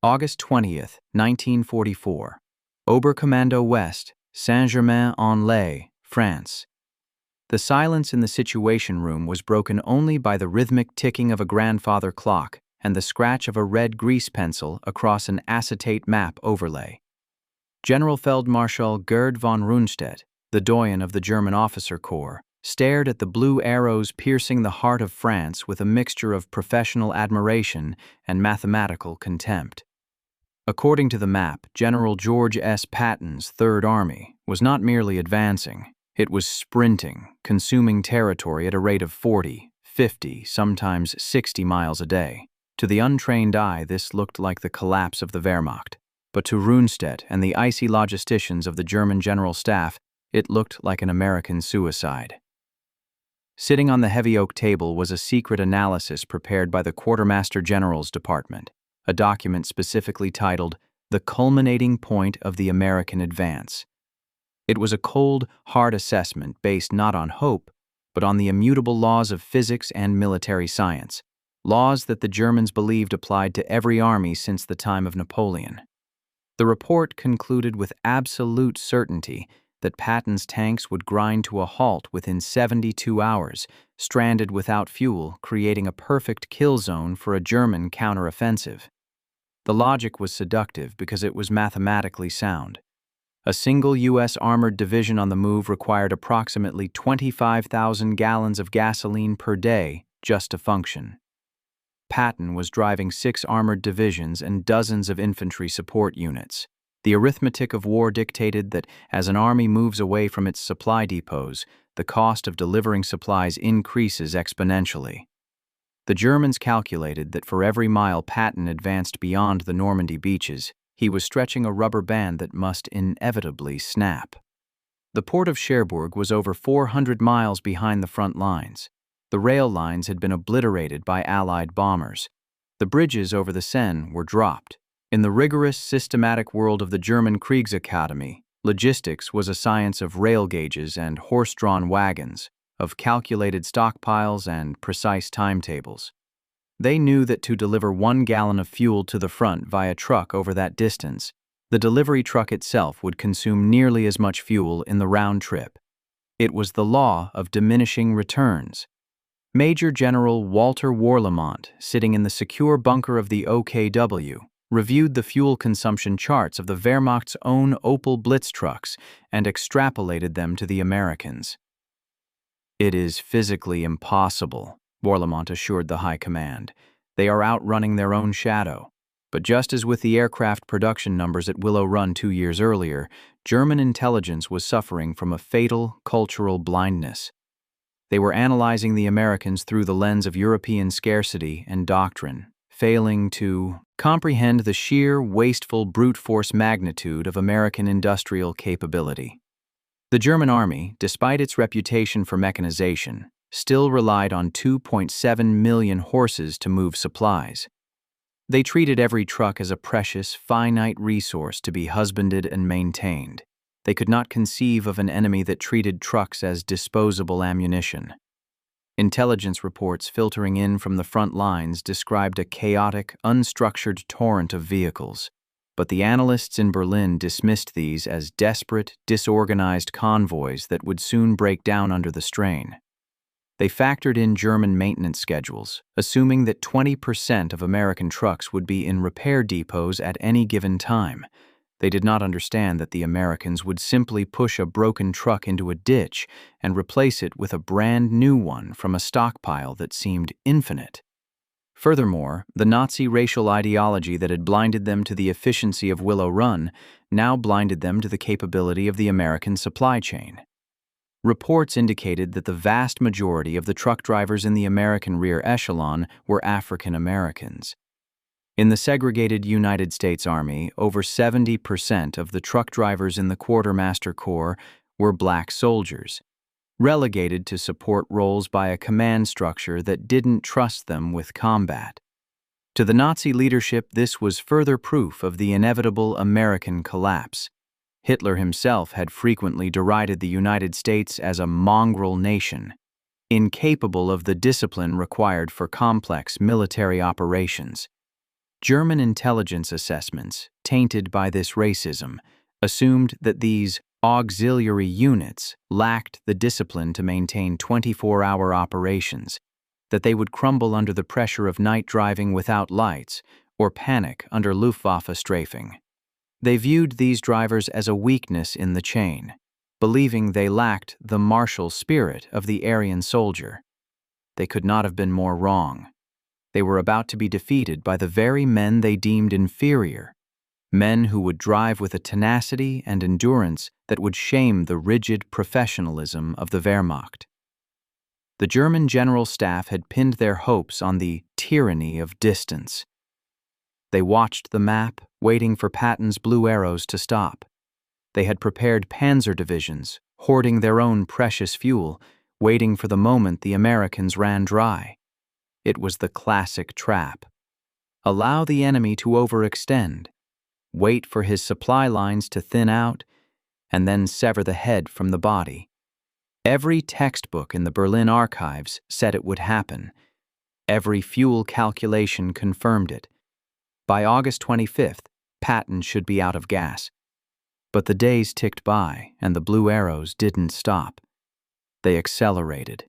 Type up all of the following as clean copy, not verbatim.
August 20th, 1944. Oberkommando West, Saint-Germain-en-Laye, France. The silence in the Situation Room was broken only by the rhythmic ticking of a grandfather clock and the scratch of a red grease pencil across an acetate map overlay. General Feldmarschall Gerd von Rundstedt, the doyen of the German officer corps, stared at the blue arrows piercing the heart of France with a mixture of professional admiration and mathematical contempt. According to the map, General George S. Patton's Third Army was not merely advancing, it was sprinting, consuming territory at a rate of 40, 50, sometimes 60 miles a day. To the untrained eye, this looked like the collapse of the Wehrmacht, but to Rundstedt and the icy logisticians of the German General Staff, it looked like an American suicide. Sitting on the heavy oak table was a secret analysis prepared by the Quartermaster General's Department, a document specifically titled The Culminating Point of the American Advance. It was a cold, hard assessment based not on hope, but on the immutable laws of physics and military science, laws that the Germans believed applied to every army since the time of Napoleon. The report concluded with absolute certainty that Patton's tanks would grind to a halt within 72 hours, stranded without fuel, creating a perfect kill zone for a German counteroffensive. The logic was seductive because it was mathematically sound. A single U.S. armored division on the move required approximately 25,000 gallons of gasoline per day just to function. Patton was driving 6 armored divisions and dozens of infantry support units. The arithmetic of war dictated that as an army moves away from its supply depots, the cost of delivering supplies increases exponentially. The Germans calculated that for every mile Patton advanced beyond the Normandy beaches, he was stretching a rubber band that must inevitably snap. The port of Cherbourg was over 400 miles behind the front lines. The rail lines had been obliterated by Allied bombers. The bridges over the Seine were dropped. In the rigorous, systematic world of the German Kriegsakademie, logistics was a science of rail gauges and horse-drawn wagons, of calculated stockpiles and precise timetables. They knew that to deliver 1 gallon of fuel to the front via truck over that distance, the delivery truck itself would consume nearly as much fuel in the round trip. It was the law of diminishing returns. Major General Walter Warlimont, sitting in the secure bunker of the OKW, reviewed the fuel consumption charts of the Wehrmacht's own Opel Blitz trucks and extrapolated them to the Americans. "It is physically impossible," Warlimont assured the High Command. "They are outrunning their own shadow." But just as with the aircraft production numbers at Willow Run 2 years earlier, German intelligence was suffering from a fatal cultural blindness. They were analyzing the Americans through the lens of European scarcity and doctrine, failing to comprehend the sheer, wasteful, brute force magnitude of American industrial capability. The German army, despite its reputation for mechanization, still relied on 2.7 million horses to move supplies. They treated every truck as a precious, finite resource to be husbanded and maintained. They could not conceive of an enemy that treated trucks as disposable ammunition. Intelligence reports filtering in from the front lines described a chaotic, unstructured torrent of vehicles, but the analysts in Berlin dismissed these as desperate, disorganized convoys that would soon break down under the strain. They factored in German maintenance schedules, assuming that 20% of American trucks would be in repair depots at any given time. They did not understand that the Americans would simply push a broken truck into a ditch and replace it with a brand new one from a stockpile that seemed infinite. Furthermore, the Nazi racial ideology that had blinded them to the efficiency of Willow Run now blinded them to the capability of the American supply chain. Reports indicated that the vast majority of the truck drivers in the American rear echelon were African Americans. In the segregated United States Army, over 70% of the truck drivers in the Quartermaster Corps were black soldiers, relegated to support roles by a command structure that didn't trust them with combat. To the Nazi leadership, this was further proof of the inevitable American collapse. Hitler himself had frequently derided the United States as a mongrel nation, incapable of the discipline required for complex military operations. German intelligence assessments, tainted by this racism, assumed that these auxiliary units lacked the discipline to maintain 24-hour operations, that they would crumble under the pressure of night driving without lights, or panic under Luftwaffe strafing. They viewed these drivers as a weakness in the chain, believing they lacked the martial spirit of the Aryan soldier. They could not have been more wrong. They were about to be defeated by the very men they deemed inferior, men who would drive with a tenacity and endurance that would shame the rigid professionalism of the Wehrmacht. The German General Staff had pinned their hopes on the tyranny of distance. They watched the map, waiting for Patton's blue arrows to stop. They had prepared panzer divisions, hoarding their own precious fuel, waiting for the moment the Americans ran dry. It was the classic trap. Allow the enemy to overextend, wait for his supply lines to thin out, and then sever the head from the body. Every textbook in the Berlin archives said it would happen. Every fuel calculation confirmed it. By August 25th, Patton should be out of gas. But the days ticked by, and the blue arrows didn't stop. They accelerated.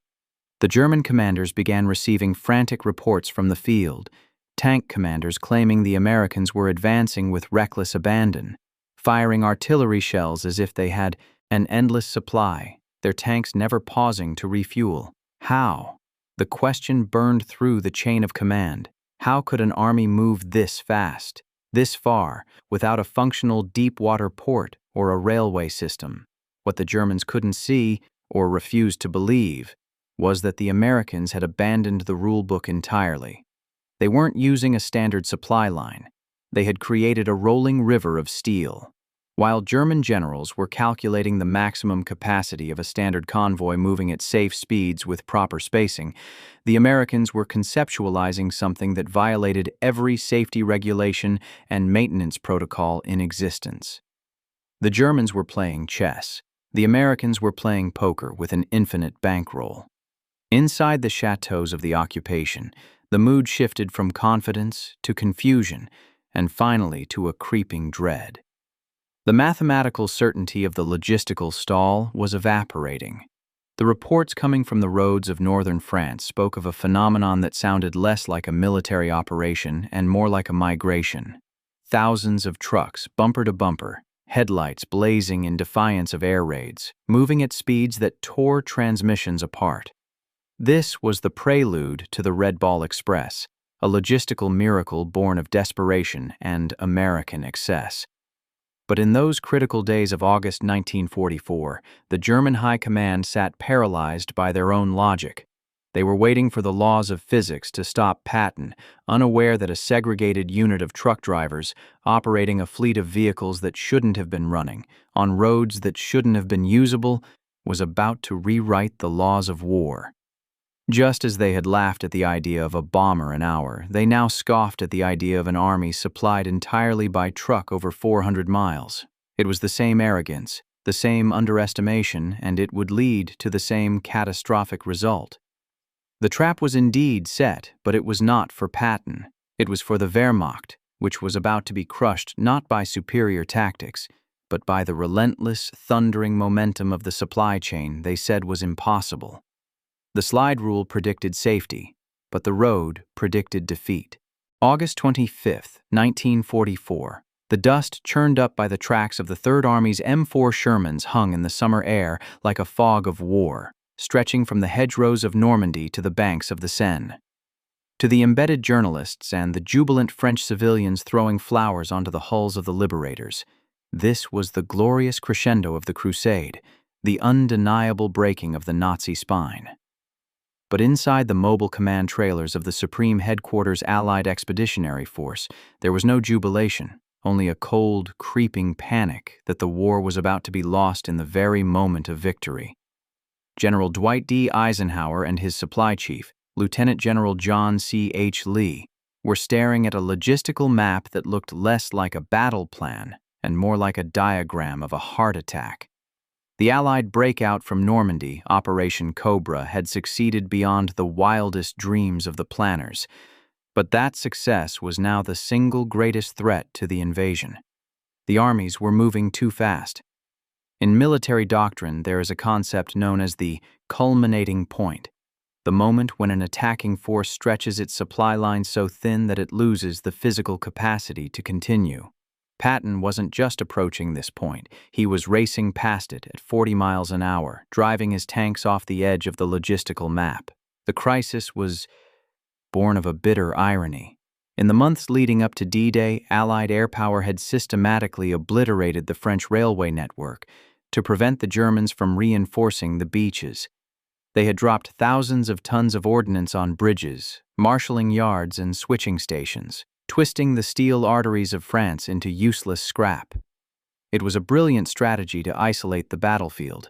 The German commanders began receiving frantic reports from the field, tank commanders claiming the Americans were advancing with reckless abandon, firing artillery shells as if they had an endless supply, their tanks never pausing to refuel. How? The question burned through the chain of command. How could an army move this fast, this far, without a functional deep-water port or a railway system? What the Germans couldn't see, or refused to believe, was that the Americans had abandoned the rulebook entirely. They weren't using a standard supply line. They had created a rolling river of steel. While German generals were calculating the maximum capacity of a standard convoy moving at safe speeds with proper spacing, the Americans were conceptualizing something that violated every safety regulation and maintenance protocol in existence. The Germans were playing chess. The Americans were playing poker with an infinite bankroll. Inside the chateaus of the occupation, the mood shifted from confidence to confusion, and finally to a creeping dread. The mathematical certainty of the logistical stall was evaporating. The reports coming from the roads of northern France spoke of a phenomenon that sounded less like a military operation and more like a migration. Thousands of trucks, bumper to bumper, headlights blazing in defiance of air raids, moving at speeds that tore transmissions apart. This was the prelude to the Red Ball Express, a logistical miracle born of desperation and American excess. But in those critical days of August 1944, the German High Command sat paralyzed by their own logic. They were waiting for the laws of physics to stop Patton, unaware that a segregated unit of truck drivers, operating a fleet of vehicles that shouldn't have been running, on roads that shouldn't have been usable, was about to rewrite the laws of war. Just as they had laughed at the idea of a bomber an hour, they now scoffed at the idea of an army supplied entirely by truck over 400 miles. It was the same arrogance, the same underestimation, and it would lead to the same catastrophic result. The trap was indeed set, but it was not for Patton. It was for the Wehrmacht, which was about to be crushed not by superior tactics, but by the relentless, thundering momentum of the supply chain they said was impossible. The slide rule predicted safety, but the road predicted defeat. August 25, 1944. The dust churned up by the tracks of the Third Army's M4 Shermans hung in the summer air like a fog of war, stretching from the hedgerows of Normandy to the banks of the Seine. To the embedded journalists and the jubilant French civilians throwing flowers onto the hulls of the liberators, this was the glorious crescendo of the crusade, the undeniable breaking of the Nazi spine. But inside the mobile command trailers of the Supreme Headquarters Allied Expeditionary Force, there was no jubilation, only a cold, creeping panic that the war was about to be lost in the very moment of victory. General Dwight D. Eisenhower and his supply chief, Lieutenant General John C. H. Lee, were staring at a logistical map that looked less like a battle plan and more like a diagram of a heart attack. The Allied breakout from Normandy, Operation Cobra, had succeeded beyond the wildest dreams of the planners. But that success was now the single greatest threat to the invasion. The armies were moving too fast. In military doctrine, there is a concept known as the culminating point, the moment when an attacking force stretches its supply line so thin that it loses the physical capacity to continue. Patton wasn't just approaching this point, he was racing past it at 40 miles an hour, driving his tanks off the edge of the logistical map. The crisis was born of a bitter irony. In the months leading up to D-Day, Allied air power had systematically obliterated the French railway network to prevent the Germans from reinforcing the beaches. They had dropped thousands of tons of ordnance on bridges, marshalling yards and switching stations, twisting the steel arteries of France into useless scrap. It was a brilliant strategy to isolate the battlefield,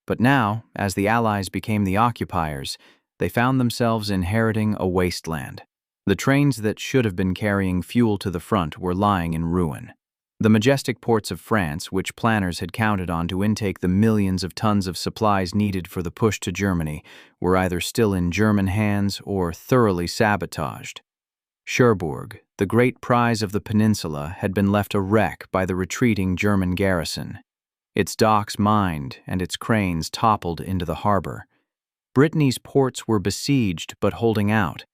but now, as the Allies became the occupiers, they found themselves inheriting a wasteland. The trains that should have been carrying fuel to the front were lying in ruin. The majestic ports of France, which planners had counted on to intake the millions of tons of supplies needed for the push to Germany, were either still in German hands or thoroughly sabotaged. Cherbourg, the great prize of the peninsula, had been left a wreck by the retreating German garrison. Its docks mined and its cranes toppled into the harbor. Brittany's ports were besieged but holding out.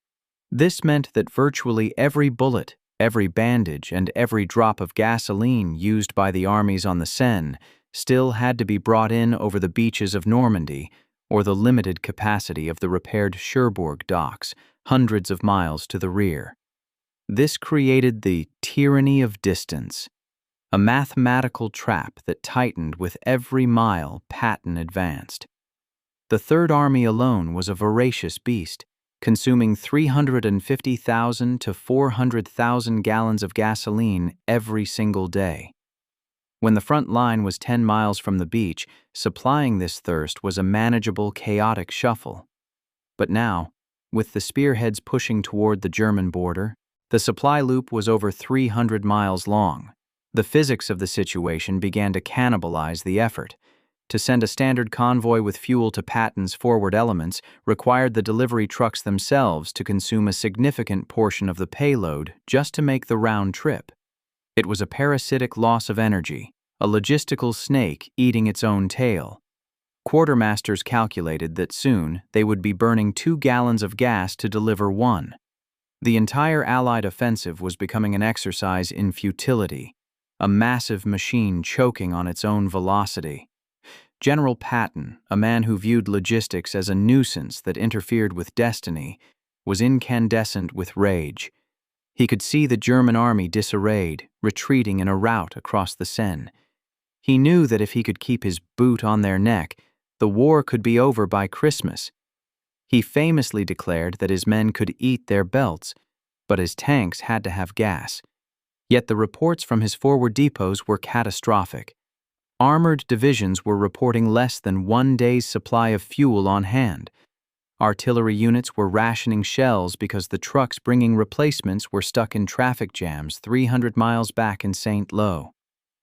This meant that virtually every bullet, every bandage, and every drop of gasoline used by the armies on the Seine still had to be brought in over the beaches of Normandy or the limited capacity of the repaired Cherbourg docks, hundreds of miles to the rear. This created the tyranny of distance, a mathematical trap that tightened with every mile Patton advanced. The Third Army alone was a voracious beast, consuming 350,000 to 400,000 gallons of gasoline every single day. When the front line was 10 miles from the beach, supplying this thirst was a manageable, chaotic shuffle. But now, with the spearheads pushing toward the German border, the supply loop was over 300 miles long. The physics of the situation began to cannibalize the effort. To send a standard convoy with fuel to Patton's forward elements required the delivery trucks themselves to consume a significant portion of the payload just to make the round trip. It was a parasitic loss of energy, a logistical snake eating its own tail. Quartermasters calculated that soon they would be burning 2 gallons of gas to deliver 1. The entire Allied offensive was becoming an exercise in futility, a massive machine choking on its own velocity. General Patton, a man who viewed logistics as a nuisance that interfered with destiny, was incandescent with rage. He could see the German army disarrayed, retreating in a rout across the Seine. He knew that if he could keep his boot on their neck, the war could be over by Christmas. He famously declared that his men could eat their belts, but his tanks had to have gas. Yet the reports from his forward depots were catastrophic. Armored divisions were reporting less than 1 day's supply of fuel on hand. Artillery units were rationing shells because the trucks bringing replacements were stuck in traffic jams 300 miles back in St. Lo.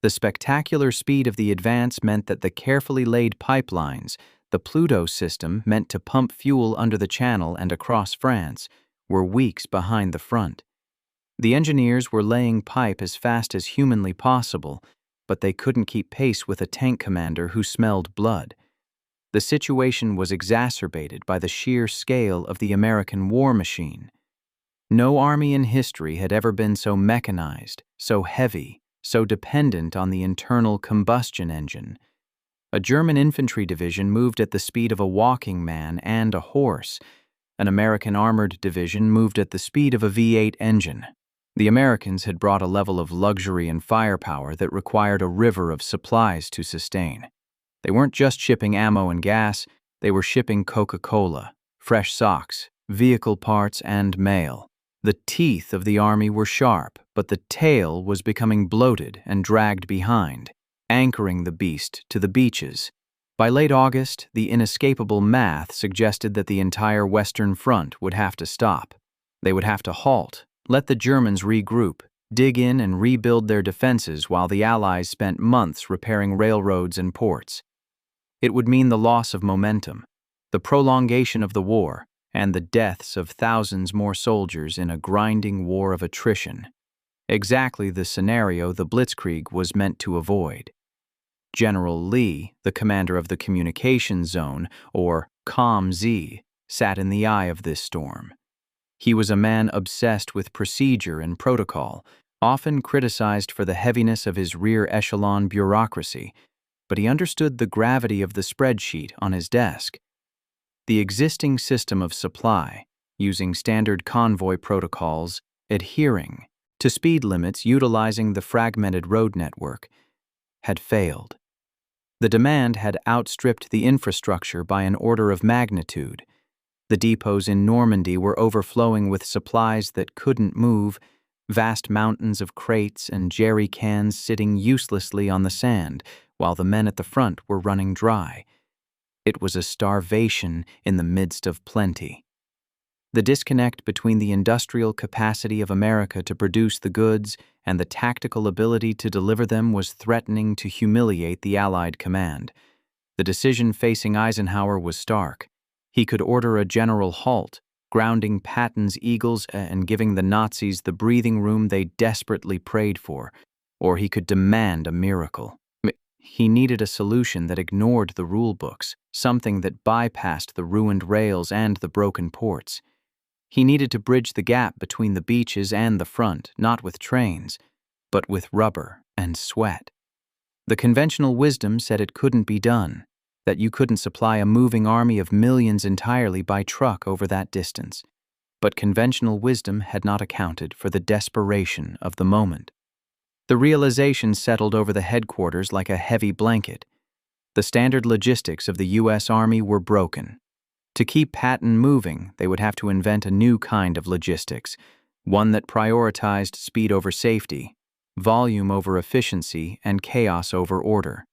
The spectacular speed of the advance meant that the carefully laid pipelines, the Pluto system meant to pump fuel under the Channel and across France, were weeks behind the front. The engineers were laying pipe as fast as humanly possible, but they couldn't keep pace with a tank commander who smelled blood. The situation was exacerbated by the sheer scale of the American war machine. No army in history had ever been so mechanized, so heavy, so dependent on the internal combustion engine. A German infantry division moved at the speed of a walking man and a horse. An American armored division moved at the speed of a V8 engine. The Americans had brought a level of luxury and firepower that required a river of supplies to sustain. They weren't just shipping ammo and gas, they were shipping Coca-Cola, fresh socks, vehicle parts, and mail. The teeth of the army were sharp, but the tail was becoming bloated and dragged behind, anchoring the beast to the beaches. By late August, the inescapable math suggested that the entire Western Front would have to stop. They would have to halt, let the Germans regroup, dig in and rebuild their defenses while the Allies spent months repairing railroads and ports. It would mean the loss of momentum, the prolongation of the war, and the deaths of thousands more soldiers in a grinding war of attrition. Exactly the scenario the Blitzkrieg was meant to avoid. General Lee, the commander of the communications zone, or COM-Z, sat in the eye of this storm. He was a man obsessed with procedure and protocol, often criticized for the heaviness of his rear echelon bureaucracy, but he understood the gravity of the spreadsheet on his desk. The existing system of supply, using standard convoy protocols, adhering to speed limits utilizing the fragmented road network, had failed. The demand had outstripped the infrastructure by an order of magnitude. The depots in Normandy were overflowing with supplies that couldn't move, vast mountains of crates and jerry cans sitting uselessly on the sand, while the men at the front were running dry. It was a starvation in the midst of plenty. The disconnect between the industrial capacity of America to produce the goods and the tactical ability to deliver them was threatening to humiliate the Allied command. The decision facing Eisenhower was stark. He could order a general halt, grounding Patton's eagles and giving the Nazis the breathing room they desperately prayed for, or he could demand a miracle. He needed a solution that ignored the rule books, something that bypassed the ruined rails and the broken ports. He needed to bridge the gap between the beaches and the front, not with trains, but with rubber and sweat. The conventional wisdom said it couldn't be done, that you couldn't supply a moving army of millions entirely by truck over that distance. But conventional wisdom had not accounted for the desperation of the moment. The realization settled over the headquarters like a heavy blanket. The standard logistics of the U.S. Army were broken. To keep Patton moving, they would have to invent a new kind of logistics, one that prioritized speed over safety, volume over efficiency, and chaos over order.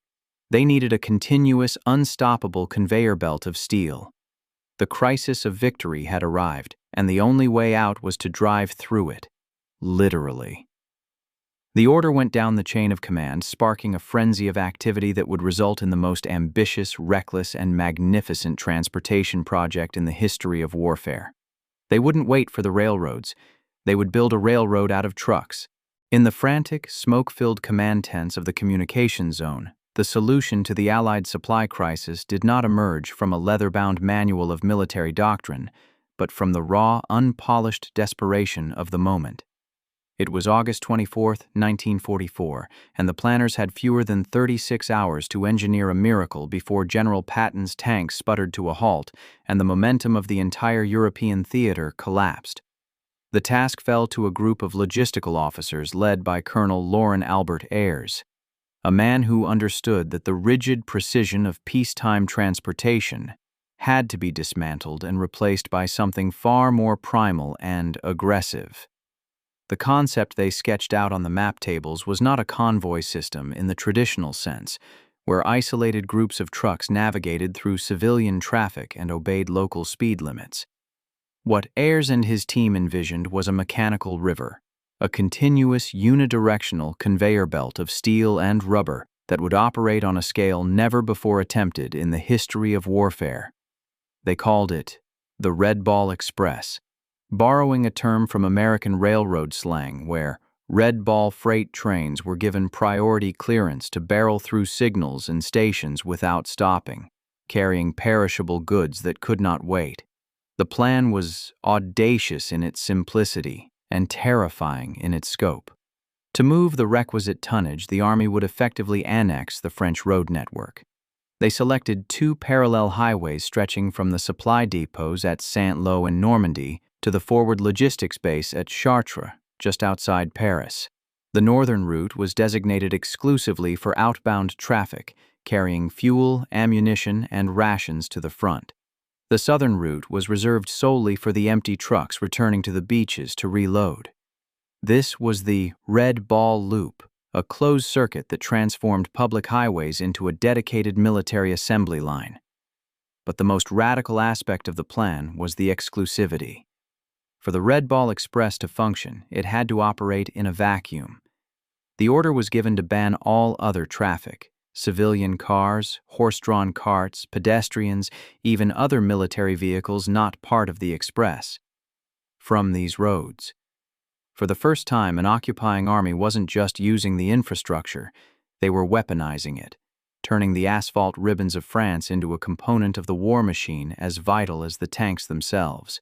They needed a continuous, unstoppable conveyor belt of steel. The crisis of victory had arrived, and the only way out was to drive through it, literally. The order went down the chain of command, sparking a frenzy of activity that would result in the most ambitious, reckless, and magnificent transportation project in the history of warfare. They wouldn't wait for the railroads. They would build a railroad out of trucks. In the frantic, smoke-filled command tents of the communications zone, the solution to the Allied supply crisis did not emerge from a leather-bound manual of military doctrine, but from the raw, unpolished desperation of the moment. It was August 24, 1944, and the planners had fewer than 36 hours to engineer a miracle before General Patton's tanks sputtered to a halt and the momentum of the entire European theater collapsed. The task fell to a group of logistical officers led by Colonel Lauren Albert Ayres, a man who understood that the rigid precision of peacetime transportation had to be dismantled and replaced by something far more primal and aggressive. The concept they sketched out on the map tables was not a convoy system in the traditional sense, where isolated groups of trucks navigated through civilian traffic and obeyed local speed limits. What Ayres and his team envisioned was a mechanical river, a continuous unidirectional conveyor belt of steel and rubber that would operate on a scale never before attempted in the history of warfare. They called it the Red Ball Express, borrowing a term from American railroad slang where red ball freight trains were given priority clearance to barrel through signals and stations without stopping, carrying perishable goods that could not wait. The plan was audacious in its simplicity and terrifying in its scope. To move the requisite tonnage, the Army would effectively annex the French road network. They selected two parallel highways stretching from the supply depots at Saint-Lô in Normandy to the forward logistics base at Chartres, just outside Paris. The northern route was designated exclusively for outbound traffic, carrying fuel, ammunition, and rations to the front. The southern route was reserved solely for the empty trucks returning to the beaches to reload. This was the Red Ball Loop, a closed circuit that transformed public highways into a dedicated military assembly line. But the most radical aspect of the plan was the exclusivity. For the Red Ball Express to function, it had to operate in a vacuum. The order was given to ban all other traffic, civilian cars, horse-drawn carts, pedestrians, even other military vehicles not part of the express, from these roads. For the first time, an occupying army wasn't just using the infrastructure, they were weaponizing it, turning the asphalt ribbons of France into a component of the war machine as vital as the tanks themselves.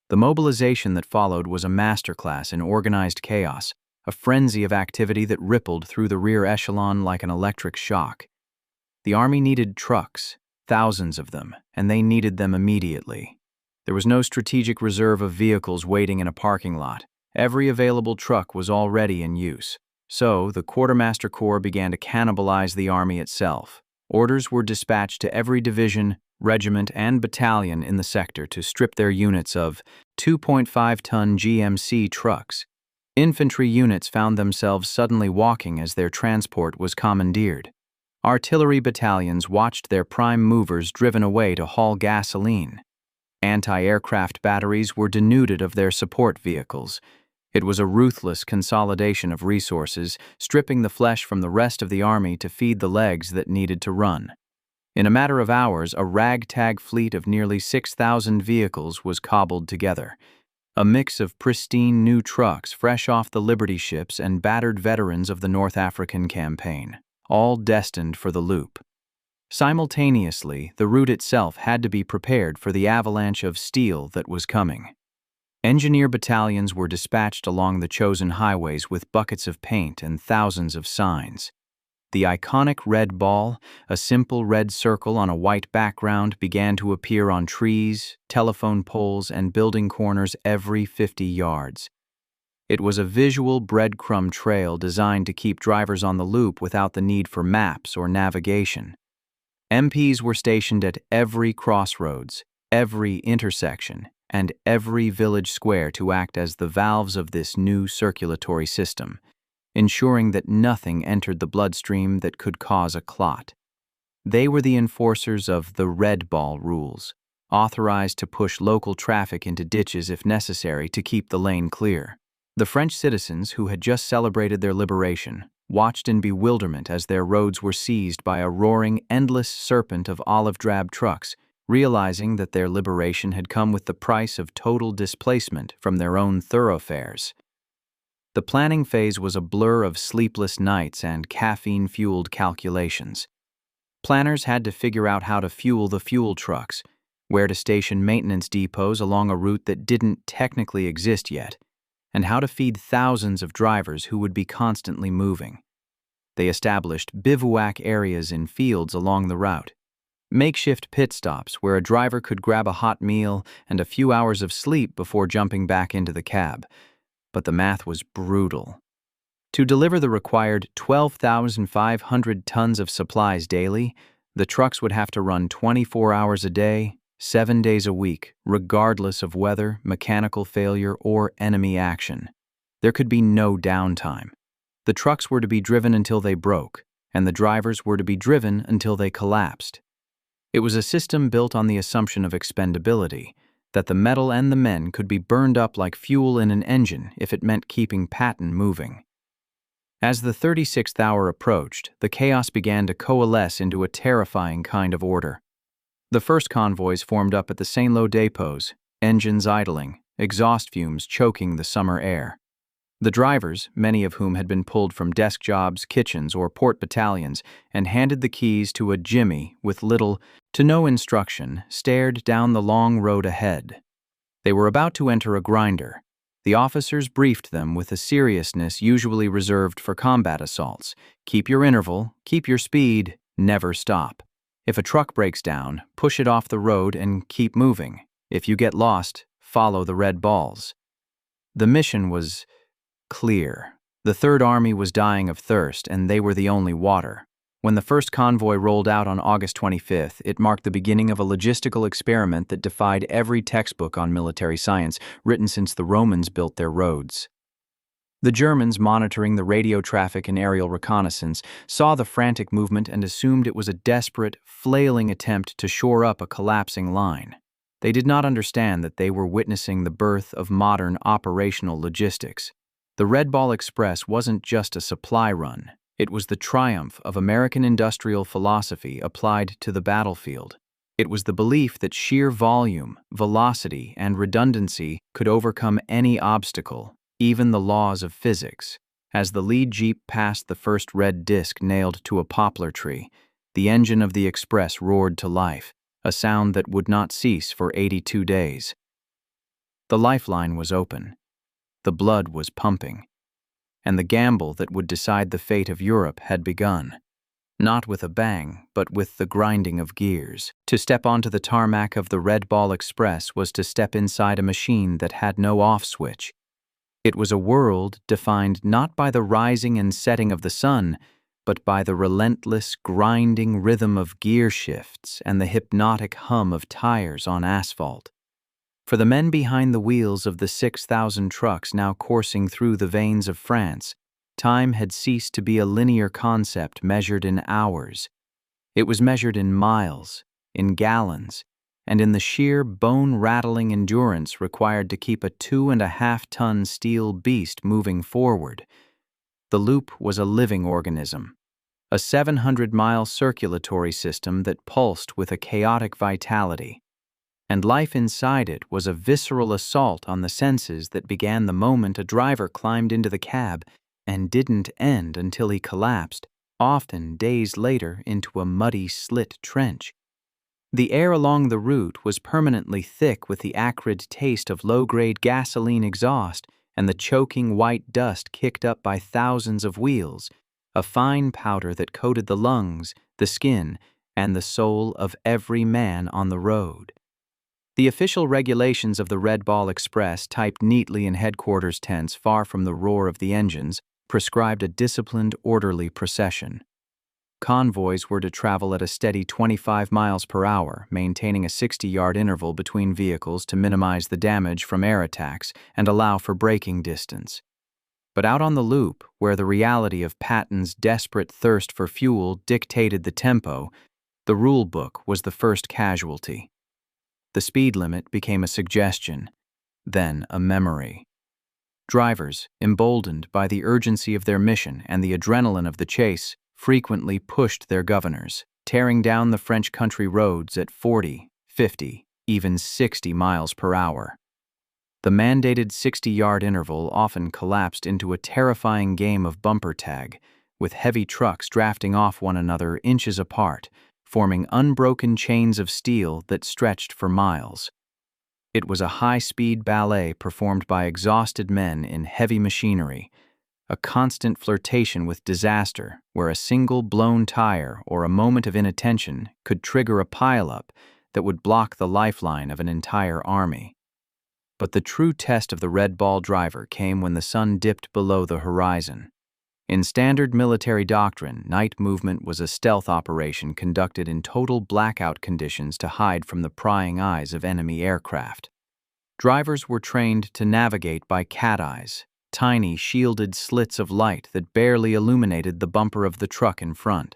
The mobilization that followed was a masterclass in organized chaos, a frenzy of activity that rippled through the rear echelon like an electric shock. The army needed trucks, thousands of them, and they needed them immediately. There was no strategic reserve of vehicles waiting in a parking lot. Every available truck was already in use. So, the Quartermaster Corps began to cannibalize the army itself. Orders were dispatched to every division, regiment, and battalion in the sector to strip their units of 2.5-ton GMC trucks. Infantry units found themselves suddenly walking as their transport was commandeered. Artillery battalions watched their prime movers driven away to haul gasoline. Anti-aircraft batteries were denuded of their support vehicles. It was a ruthless consolidation of resources, stripping the flesh from the rest of the army to feed the legs that needed to run. In a matter of hours, a ragtag fleet of nearly 6,000 vehicles was cobbled together. A mix of pristine new trucks fresh off the Liberty ships and battered veterans of the North African campaign, all destined for the loop. Simultaneously, the route itself had to be prepared for the avalanche of steel that was coming. Engineer battalions were dispatched along the chosen highways with buckets of paint and thousands of signs. The iconic red ball, a simple red circle on a white background, began to appear on trees, telephone poles, and building corners every 50 yards. It was a visual breadcrumb trail designed to keep drivers on the loop without the need for maps or navigation. MPs were stationed at every crossroads, every intersection, and every village square to act as the valves of this new circulatory system, ensuring that nothing entered the bloodstream that could cause a clot. They were the enforcers of the red ball rules, authorized to push local traffic into ditches if necessary to keep the lane clear. The French citizens, who had just celebrated their liberation, watched in bewilderment as their roads were seized by a roaring, endless serpent of olive-drab trucks, realizing that their liberation had come with the price of total displacement from their own thoroughfares. The planning phase was a blur of sleepless nights and caffeine-fueled calculations. Planners had to figure out how to fuel the fuel trucks, where to station maintenance depots along a route that didn't technically exist yet, and how to feed thousands of drivers who would be constantly moving. They established bivouac areas in fields along the route, makeshift pit stops where a driver could grab a hot meal and a few hours of sleep before jumping back into the cab. But the math was brutal. To deliver the required 12,500 tons of supplies daily, the trucks would have to run 24 hours a day, 7 days a week, regardless of weather, mechanical failure, or enemy action. There could be no downtime. The trucks were to be driven until they broke, and the drivers were to be driven until they collapsed. It was a system built on the assumption of expendability, that the metal and the men could be burned up like fuel in an engine if it meant keeping Patton moving. As the 36th hour approached, the chaos began to coalesce into a terrifying kind of order. The first convoys formed up at the Saint-Lô depots, engines idling, exhaust fumes choking the summer air. The drivers, many of whom had been pulled from desk jobs, kitchens, or port battalions, and handed the keys to a Jimmy with little to no instruction, stared down the long road ahead. They were about to enter a grinder. The officers briefed them with a seriousness usually reserved for combat assaults. Keep your interval, keep your speed, never stop. If a truck breaks down, push it off the road and keep moving. If you get lost, follow the red balls. The mission was clear. The Third Army was dying of thirst, and they were the only water. When the first convoy rolled out on August 25th, it marked the beginning of a logistical experiment that defied every textbook on military science written since the Romans built their roads. The Germans, monitoring the radio traffic and aerial reconnaissance, saw the frantic movement and assumed it was a desperate, flailing attempt to shore up a collapsing line. They did not understand that they were witnessing the birth of modern operational logistics. The Red Ball Express wasn't just a supply run. It was the triumph of American industrial philosophy applied to the battlefield. It was the belief that sheer volume, velocity, and redundancy could overcome any obstacle, even the laws of physics. As the lead jeep passed the first red disc nailed to a poplar tree, the engine of the express roared to life, a sound that would not cease for 82 days. The lifeline was open. The blood was pumping. And the gamble that would decide the fate of Europe had begun. Not with a bang, but with the grinding of gears. To step onto the tarmac of the Red Ball Express was to step inside a machine that had no off switch. It was a world defined not by the rising and setting of the sun, but by the relentless, grinding rhythm of gear shifts and the hypnotic hum of tires on asphalt. For the men behind the wheels of the 6,000 trucks now coursing through the veins of France, time had ceased to be a linear concept measured in hours. It was measured in miles, in gallons, and in the sheer bone-rattling endurance required to keep a 2.5-ton steel beast moving forward. The loop was a living organism, a 700-mile circulatory system that pulsed with a chaotic vitality. And life inside it was a visceral assault on the senses that began the moment a driver climbed into the cab and didn't end until he collapsed, often days later, into a muddy slit trench. The air along the route was permanently thick with the acrid taste of low-grade gasoline exhaust and the choking white dust kicked up by thousands of wheels, a fine powder that coated the lungs, the skin, and the soul of every man on the road. The official regulations of the Red Ball Express, typed neatly in headquarters tents far from the roar of the engines, prescribed a disciplined, orderly procession. Convoys were to travel at a steady 25 miles per hour, maintaining a 60-yard interval between vehicles to minimize the damage from air attacks and allow for braking distance. But out on the loop, where the reality of Patton's desperate thirst for fuel dictated the tempo, the rule book was the first casualty. The speed limit became a suggestion, then a memory. Drivers, emboldened by the urgency of their mission and the adrenaline of the chase, frequently pushed their governors, tearing down the French country roads at 40, 50, even 60 miles per hour. The mandated 60-yard interval often collapsed into a terrifying game of bumper tag, with heavy trucks drafting off one another inches apart, forming unbroken chains of steel that stretched for miles. It was a high-speed ballet performed by exhausted men in heavy machinery, a constant flirtation with disaster where a single blown tire or a moment of inattention could trigger a pileup that would block the lifeline of an entire army. But the true test of the Red Ball driver came when the sun dipped below the horizon. In standard military doctrine, night movement was a stealth operation conducted in total blackout conditions to hide from the prying eyes of enemy aircraft. Drivers were trained to navigate by cat eyes, tiny shielded slits of light that barely illuminated the bumper of the truck in front.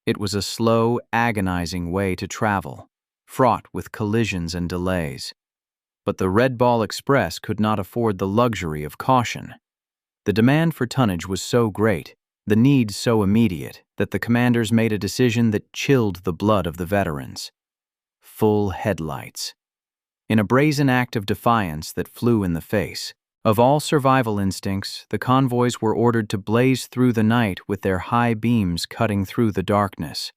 It was a slow, agonizing way to travel, fraught with collisions and delays. But the Red Ball Express could not afford the luxury of caution. The demand for tonnage was so great, the need so immediate, that the commanders made a decision that chilled the blood of the veterans. Full headlights. In a brazen act of defiance that flew in the face of all survival instincts, the convoys were ordered to blaze through the night with their high beams cutting through the darkness.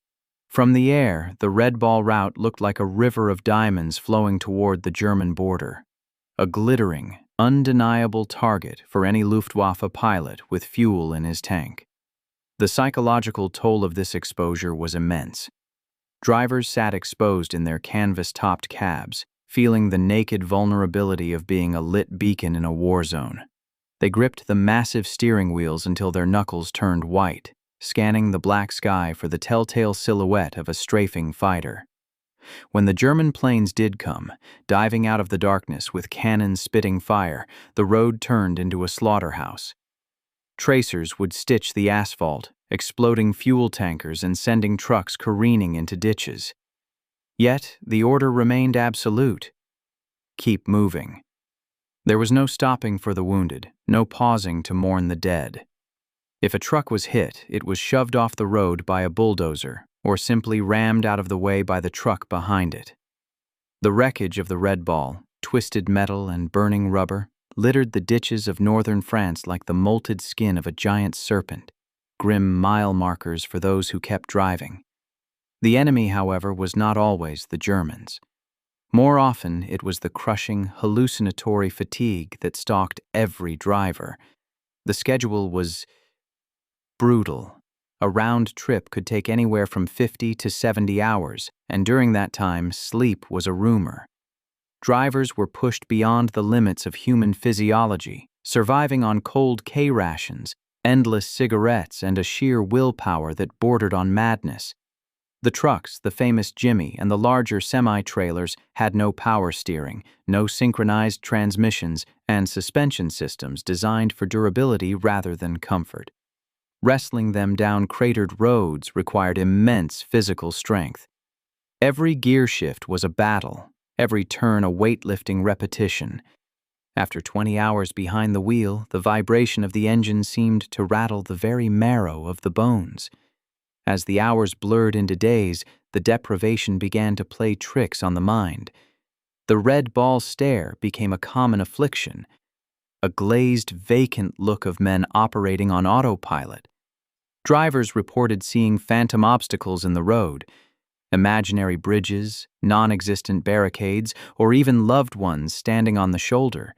From the air, the Red Ball route looked like a river of diamonds flowing toward the German border, a glittering, undeniable target for any Luftwaffe pilot with fuel in his tank. The psychological toll of this exposure was immense. Drivers sat exposed in their canvas-topped cabs, feeling the naked vulnerability of being a lit beacon in a war zone. They gripped the massive steering wheels until their knuckles turned white, scanning the black sky for the telltale silhouette of a strafing fighter. When the German planes did come, diving out of the darkness with cannons spitting fire, the road turned into a slaughterhouse. Tracers would stitch the asphalt, exploding fuel tankers and sending trucks careening into ditches. Yet the order remained absolute. Keep moving. There was no stopping for the wounded, no pausing to mourn the dead. If a truck was hit, it was shoved off the road by a bulldozer or simply rammed out of the way by the truck behind it. The wreckage of the Red Ball, twisted metal and burning rubber, littered the ditches of northern France like the molted skin of a giant serpent, grim mile markers for those who kept driving. The enemy, however, was not always the Germans. More often, it was the crushing, hallucinatory fatigue that stalked every driver. The schedule was brutal. A round trip could take anywhere from 50 to 70 hours, and during that time, sleep was a rumor. Drivers were pushed beyond the limits of human physiology, surviving on cold K rations, endless cigarettes, and a sheer willpower that bordered on madness. The trucks, the famous Jimmy, and the larger semi-trailers had no power steering, no synchronized transmissions, and suspension systems designed for durability rather than comfort. Wrestling them down cratered roads required immense physical strength. Every gear shift was a battle, every turn a weightlifting repetition. After 20 hours behind the wheel, the vibration of the engine seemed to rattle the very marrow of the bones. As the hours blurred into days, the deprivation began to play tricks on the mind. The red ball stare became a common affliction, a glazed, vacant look of men operating on autopilot. Drivers reported seeing phantom obstacles in the road, imaginary bridges, non-existent barricades, or even loved ones standing on the shoulder.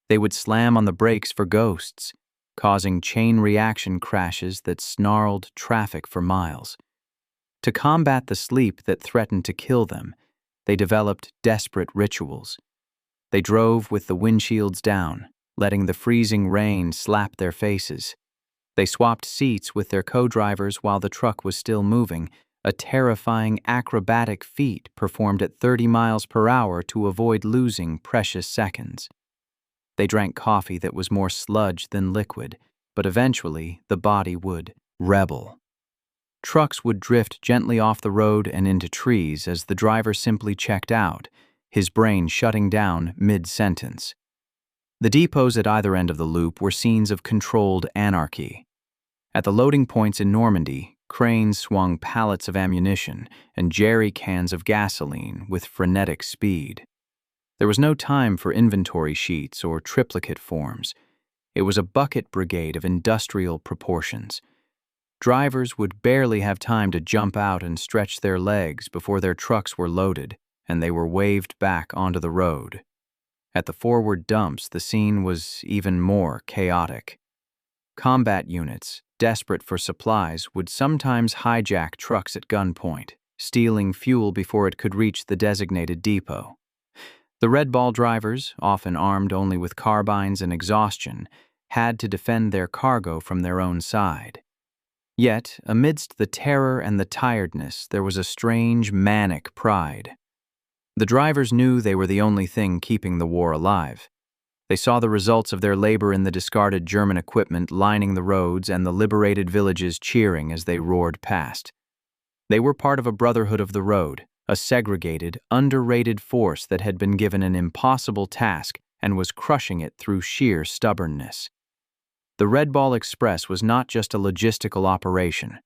They would slam on the brakes for ghosts, causing chain reaction crashes that snarled traffic for miles. To combat the sleep that threatened to kill them, they developed desperate rituals. They drove with the windshields down, letting the freezing rain slap their faces. They swapped seats with their co-drivers while the truck was still moving, a terrifying acrobatic feat performed at 30 miles per hour to avoid losing precious seconds. They drank coffee that was more sludge than liquid, but eventually the body would rebel. Trucks would drift gently off the road and into trees as the driver simply checked out, his brain shutting down mid-sentence. The depots at either end of the loop were scenes of controlled anarchy. At the loading points in Normandy, cranes swung pallets of ammunition and jerry cans of gasoline with frenetic speed. There was no time for inventory sheets or triplicate forms. It was a bucket brigade of industrial proportions. Drivers would barely have time to jump out and stretch their legs before their trucks were loaded, and they were waved back onto the road. At the forward dumps, the scene was even more chaotic. Combat units, desperate for supplies, would sometimes hijack trucks at gunpoint, stealing fuel before it could reach the designated depot. The Red Ball drivers, often armed only with carbines and exhaustion, had to defend their cargo from their own side. Yet, amidst the terror and the tiredness, there was a strange, manic pride. The drivers knew they were the only thing keeping the war alive. They saw the results of their labor in the discarded German equipment lining the roads and the liberated villages cheering as they roared past. They were part of a brotherhood of the road, a segregated, underrated force that had been given an impossible task and was crushing it through sheer stubbornness. The Red Ball Express was not just a logistical operation.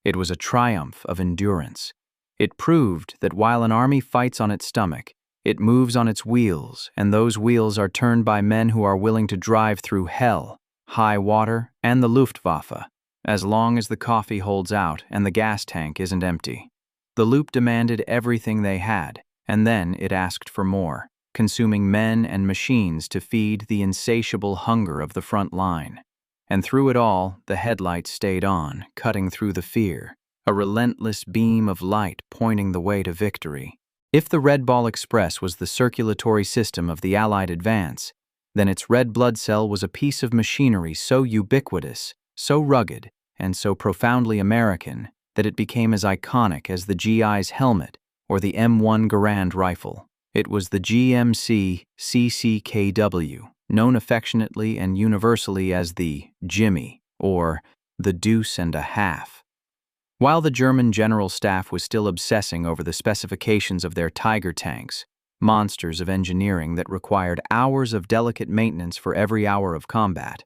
It was a triumph of endurance. It proved that while an army fights on its stomach, it moves on its wheels, and those wheels are turned by men who are willing to drive through hell, high water, and the Luftwaffe, as long as the coffee holds out and the gas tank isn't empty. The loop demanded everything they had, and then it asked for more, consuming men and machines to feed the insatiable hunger of the front line. And through it all, the headlights stayed on, cutting through the fear, a relentless beam of light pointing the way to victory. If the Red Ball Express was the circulatory system of the Allied advance, then its red blood cell was a piece of machinery so ubiquitous, so rugged, and so profoundly American that it became as iconic as the GI's helmet or the M1 Garand rifle. It was the GMC CCKW, known affectionately and universally as the Jimmy, or the Deuce and a Half. While the German General Staff was still obsessing over the specifications of their Tiger tanks, monsters of engineering that required hours of delicate maintenance for every hour of combat,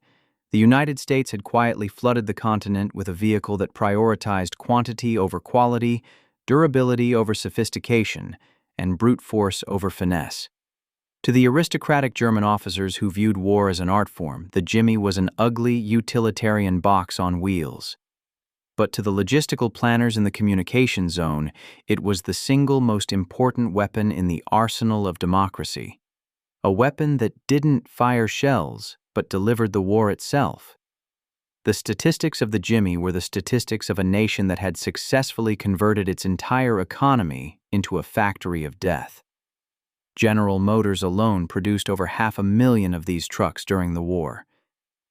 The United States had quietly flooded the continent with a vehicle that prioritized quantity over quality, durability over sophistication, and brute force over finesse. To the aristocratic German officers who viewed war as an art form, the Jimmy was an ugly, utilitarian box on wheels. But to the logistical planners in the communication zone, it was the single most important weapon in the arsenal of democracy. A weapon that didn't fire shells, but delivered the war itself. The statistics of the Jimmy were the statistics of a nation that had successfully converted its entire economy into a factory of death. General Motors alone produced over 500,000 of these trucks during the war.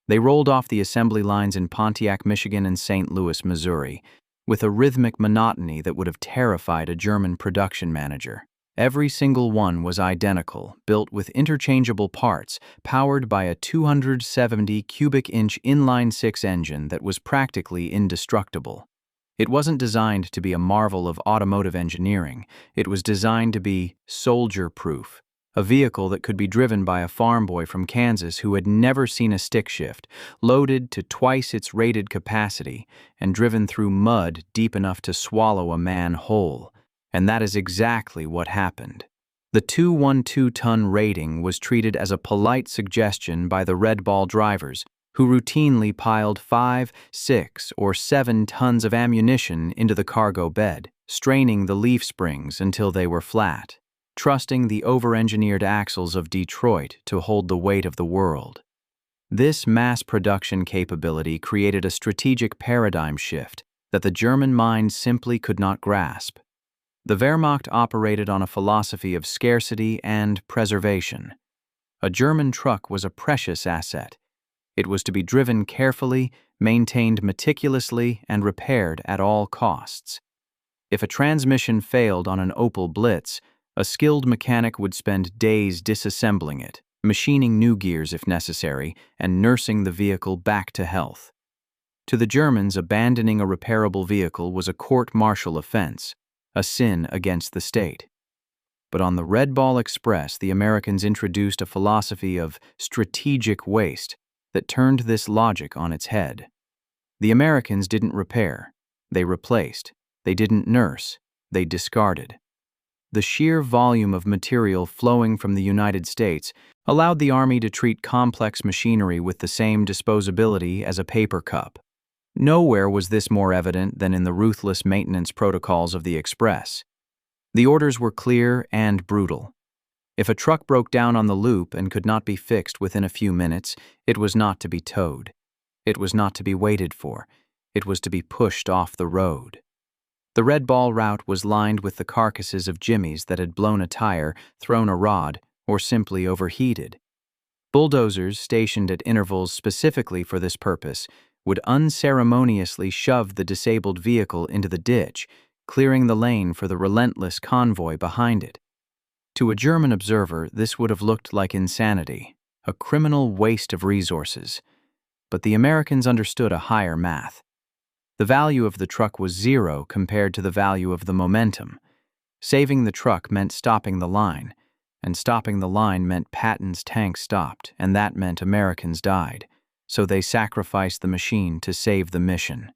They rolled off the assembly lines in Pontiac, Michigan and St. Louis, Missouri, with a rhythmic monotony that would have terrified a German production manager. Every single one was identical, built with interchangeable parts, powered by a 270 cubic inch inline-six engine that was practically indestructible. It wasn't designed to be a marvel of automotive engineering. It was designed to be soldier-proof, a vehicle that could be driven by a farm boy from Kansas who had never seen a stick shift, loaded to twice its rated capacity, and driven through mud deep enough to swallow a man whole. And that is exactly what happened. The 212-ton rating was treated as a polite suggestion by the Red Ball drivers, who routinely piled 5, 6, or 7 tons of ammunition into the cargo bed, straining the leaf springs until they were flat, trusting the over-engineered axles of Detroit to hold the weight of the world. This mass production capability created a strategic paradigm shift that the German mind simply could not grasp. The Wehrmacht operated on a philosophy of scarcity and preservation. A German truck was a precious asset. It was to be driven carefully, maintained meticulously, and repaired at all costs. If a transmission failed on an Opel Blitz, a skilled mechanic would spend days disassembling it, machining new gears if necessary, and nursing the vehicle back to health. To the Germans, abandoning a repairable vehicle was a court-martial offense, a sin against the state. But on the Red Ball Express, the Americans introduced a philosophy of strategic waste that turned this logic on its head. The Americans didn't repair, they replaced. They didn't nurse, they discarded. The sheer volume of material flowing from the United States allowed the Army to treat complex machinery with the same disposability as a paper cup. Nowhere was this more evident than in the ruthless maintenance protocols of the Express. The orders were clear and brutal. If a truck broke down on the loop and could not be fixed within a few minutes, it was not to be towed. It was not to be waited for. It was to be pushed off the road. The Red Ball route was lined with the carcasses of Jimmies that had blown a tire, thrown a rod, or simply overheated. Bulldozers stationed at intervals specifically for this purpose would unceremoniously shove the disabled vehicle into the ditch, clearing the lane for the relentless convoy behind it. To a German observer, this would have looked like insanity, a criminal waste of resources. But the Americans understood a higher math. The value of the truck was zero compared to the value of the momentum. Saving the truck meant stopping the line, and stopping the line meant Patton's tank stopped, and that meant Americans died. So they sacrificed the machine to save the mission.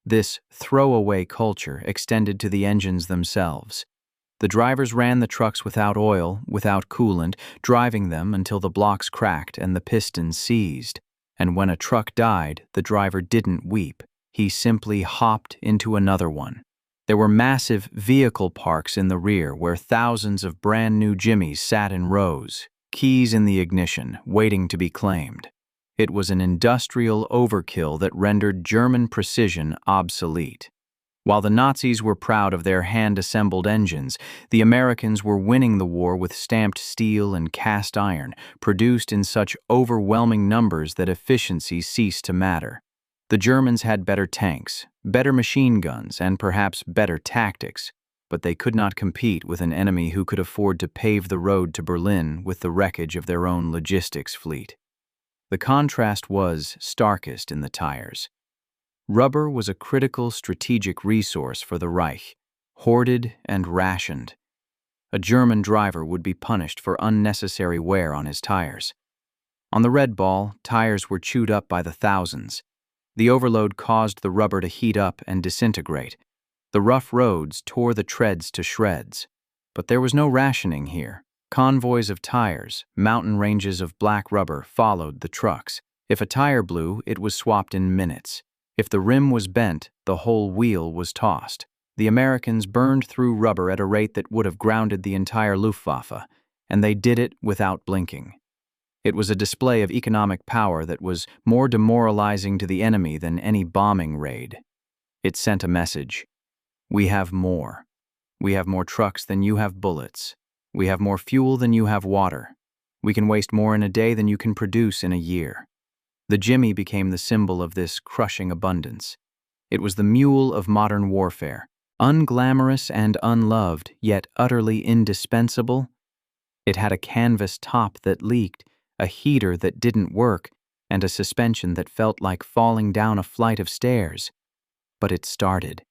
This throwaway culture extended to the engines themselves. The drivers ran the trucks without oil, without coolant, driving them until the blocks cracked and the pistons seized. And when a truck died, the driver didn't weep. He simply hopped into another one. There were massive vehicle parks in the rear where thousands of brand new Jimmies sat in rows, keys in the ignition, waiting to be claimed. It was an industrial overkill that rendered German precision obsolete. While the Nazis were proud of their hand-assembled engines, the Americans were winning the war with stamped steel and cast iron, produced in such overwhelming numbers that efficiency ceased to matter. The Germans had better tanks, better machine guns, and perhaps better tactics, but they could not compete with an enemy who could afford to pave the road to Berlin with the wreckage of their own logistics fleet. The contrast was starkest in the tires. Rubber was a critical strategic resource for the Reich, hoarded and rationed. A German driver would be punished for unnecessary wear on his tires. On the red ball, tires were chewed up by the thousands. The overload caused the rubber to heat up and disintegrate. The rough roads tore the treads to shreds. But there was no rationing here. Convoys of tires, mountain ranges of black rubber followed the trucks. If a tire blew, it was swapped in minutes. If the rim was bent, the whole wheel was tossed. The Americans burned through rubber at a rate that would have grounded the entire Luftwaffe, and they did it without blinking. It was a display of economic power that was more demoralizing to the enemy than any bombing raid. It sent a message. We have more. We have more trucks than you have bullets. We have more fuel than you have water. We can waste more in a day than you can produce in a year. The Jimmy became the symbol of this crushing abundance. It was the mule of modern warfare, unglamorous and unloved, yet utterly indispensable. It had a canvas top that leaked, a heater that didn't work, and a suspension that felt like falling down a flight of stairs. But it started.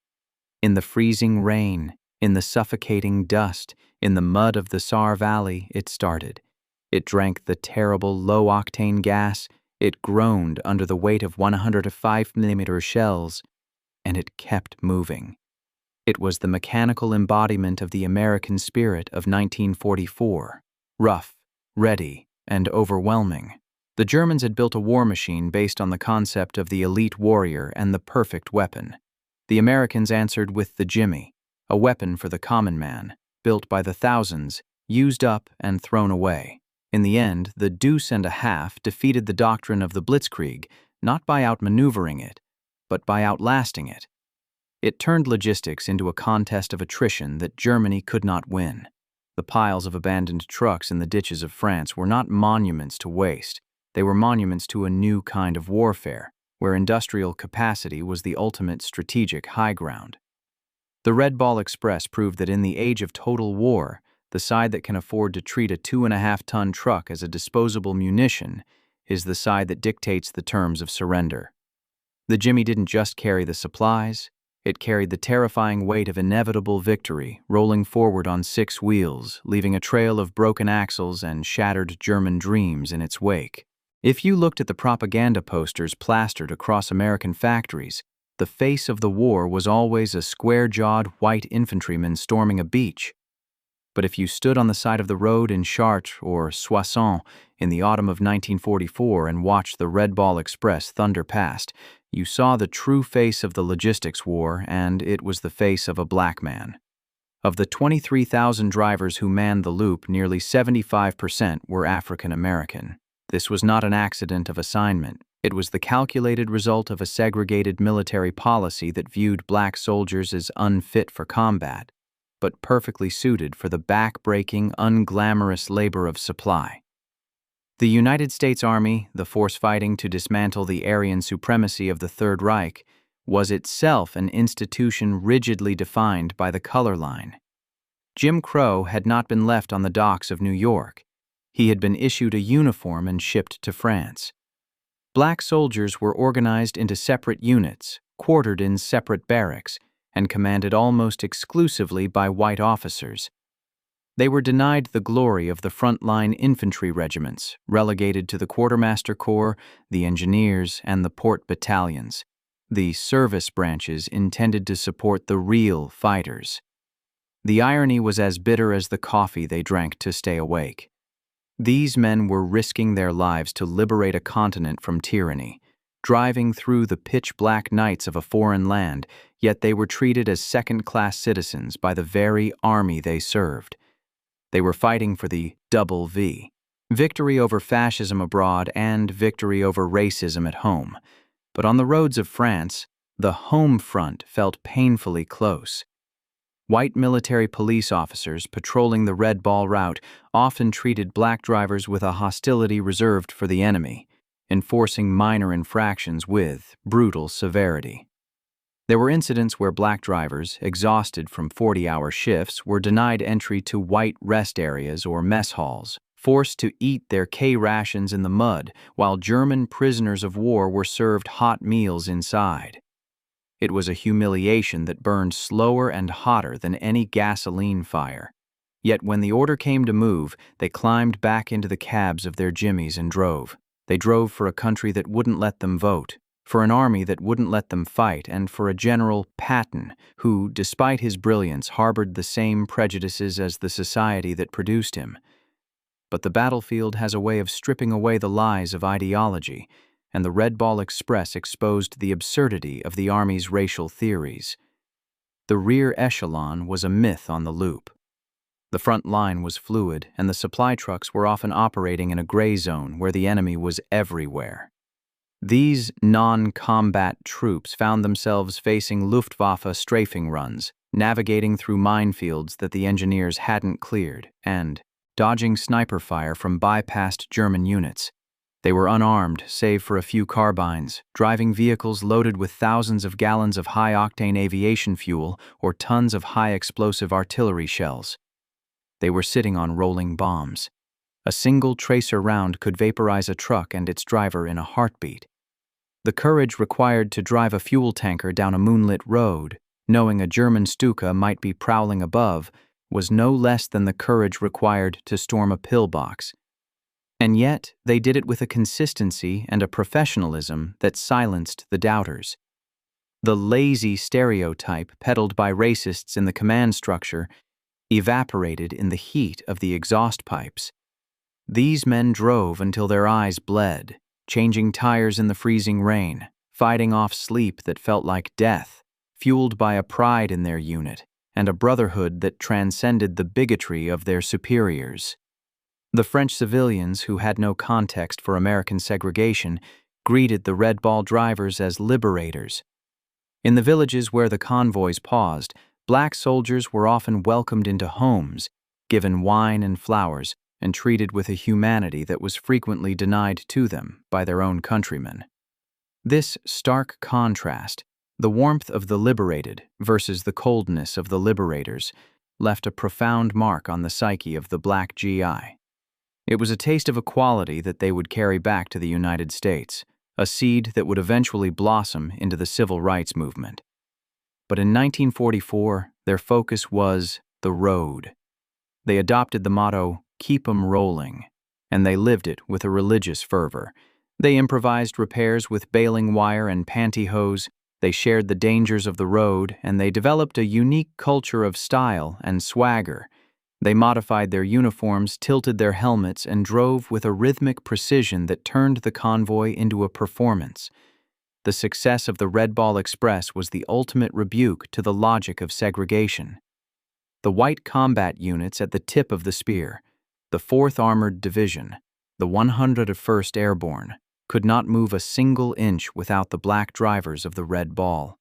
In the freezing rain, in the suffocating dust, in the mud of the Saar Valley, it started. It drank the terrible low-octane gas, it groaned under the weight of 105mm shells, and it kept moving. It was the mechanical embodiment of the American spirit of 1944, rough, ready, and overwhelming. The Germans had built a war machine based on the concept of the elite warrior and the perfect weapon. The Americans answered with the Jimmy, a weapon for the common man, built by the thousands, used up and thrown away. In the end, the deuce and a half defeated the doctrine of the blitzkrieg, not by outmaneuvering it, but by outlasting it. It turned logistics into a contest of attrition that Germany could not win. The piles of abandoned trucks in the ditches of France were not monuments to waste. They were monuments to a new kind of warfare, where industrial capacity was the ultimate strategic high ground. The Red Ball Express proved that in the age of total war, the side that can afford to treat a 2.5-ton truck as a disposable munition is the side that dictates the terms of surrender. The Jimmy didn't just carry the supplies, it carried the terrifying weight of inevitable victory, rolling forward on 6 wheels, leaving a trail of broken axles and shattered German dreams in its wake. If you looked at the propaganda posters plastered across American factories, the face of the war was always a square-jawed white infantryman storming a beach. But if you stood on the side of the road in Chartres or Soissons in the autumn of 1944 and watched the Red Ball Express thunder past, you saw the true face of the logistics war, and it was the face of a black man. Of the 23,000 drivers who manned the loop, nearly 75% were African American. This was not an accident of assignment. It was the calculated result of a segregated military policy that viewed black soldiers as unfit for combat, but perfectly suited for the back-breaking, unglamorous labor of supply. The United States Army, the force fighting to dismantle the Aryan supremacy of the Third Reich, was itself an institution rigidly defined by the color line. Jim Crow had not been left on the docks of New York. He had been issued a uniform and shipped to France. Black soldiers were organized into separate units, quartered in separate barracks, and commanded almost exclusively by white officers. They were denied the glory of the front-line infantry regiments, relegated to the quartermaster corps, the engineers, and the port battalions, the service branches intended to support the real fighters. The irony was as bitter as the coffee they drank to stay awake. These men were risking their lives to liberate a continent from tyranny, driving through the pitch-black nights of a foreign land, yet they were treated as second-class citizens by the very army they served. They were fighting for the double V, victory over fascism abroad and victory over racism at home. But on the roads of France, the home front felt painfully close. White military police officers patrolling the Red Ball route often treated black drivers with a hostility reserved for the enemy, enforcing minor infractions with brutal severity. There were incidents where black drivers, exhausted from 40-hour shifts, were denied entry to white rest areas or mess halls, forced to eat their K-rations in the mud, while German prisoners of war were served hot meals inside. It was a humiliation that burned slower and hotter than any gasoline fire. Yet when the order came to move, they climbed back into the cabs of their Jimmies and drove. They drove for a country that wouldn't let them vote, for an army that wouldn't let them fight, and for a General Patton who, despite his brilliance, harbored the same prejudices as the society that produced him. But the battlefield has a way of stripping away the lies of ideology, and the Red Ball Express exposed the absurdity of the Army's racial theories. The rear echelon was a myth on the loop. The front line was fluid, and the supply trucks were often operating in a gray zone where the enemy was everywhere. These non-combat troops found themselves facing Luftwaffe strafing runs, navigating through minefields that the engineers hadn't cleared, and dodging sniper fire from bypassed German units. They were unarmed, save for a few carbines, driving vehicles loaded with thousands of gallons of high-octane aviation fuel or tons of high-explosive artillery shells. They were sitting on rolling bombs. A single tracer round could vaporize a truck and its driver in a heartbeat. The courage required to drive a fuel tanker down a moonlit road, knowing a German Stuka might be prowling above, was no less than the courage required to storm a pillbox. And yet, they did it with a consistency and a professionalism that silenced the doubters. The lazy stereotype peddled by racists in the command structure evaporated in the heat of the exhaust pipes. These men drove until their eyes bled, changing tires in the freezing rain, fighting off sleep that felt like death, fueled by a pride in their unit and a brotherhood that transcended the bigotry of their superiors. The French civilians, who had no context for American segregation, greeted the Red Ball drivers as liberators. In the villages where the convoys paused, black soldiers were often welcomed into homes, given wine and flowers, and treated with a humanity that was frequently denied to them by their own countrymen. This stark contrast, the warmth of the liberated versus the coldness of the liberators, left a profound mark on the psyche of the black GI. It was a taste of equality that they would carry back to the United States, a seed that would eventually blossom into the civil rights movement. But in 1944, their focus was the road. They adopted the motto, "Keep 'em rolling," and they lived it with a religious fervor. They improvised repairs with baling wire and pantyhose, they shared the dangers of the road, and they developed a unique culture of style and swagger. They modified their uniforms, tilted their helmets, and drove with a rhythmic precision that turned the convoy into a performance. The success of the Red Ball Express was the ultimate rebuke to the logic of segregation. The white combat units at the tip of the spear, the 4th Armored Division, the 101st Airborne, could not move a single inch without the black drivers of the Red Ball.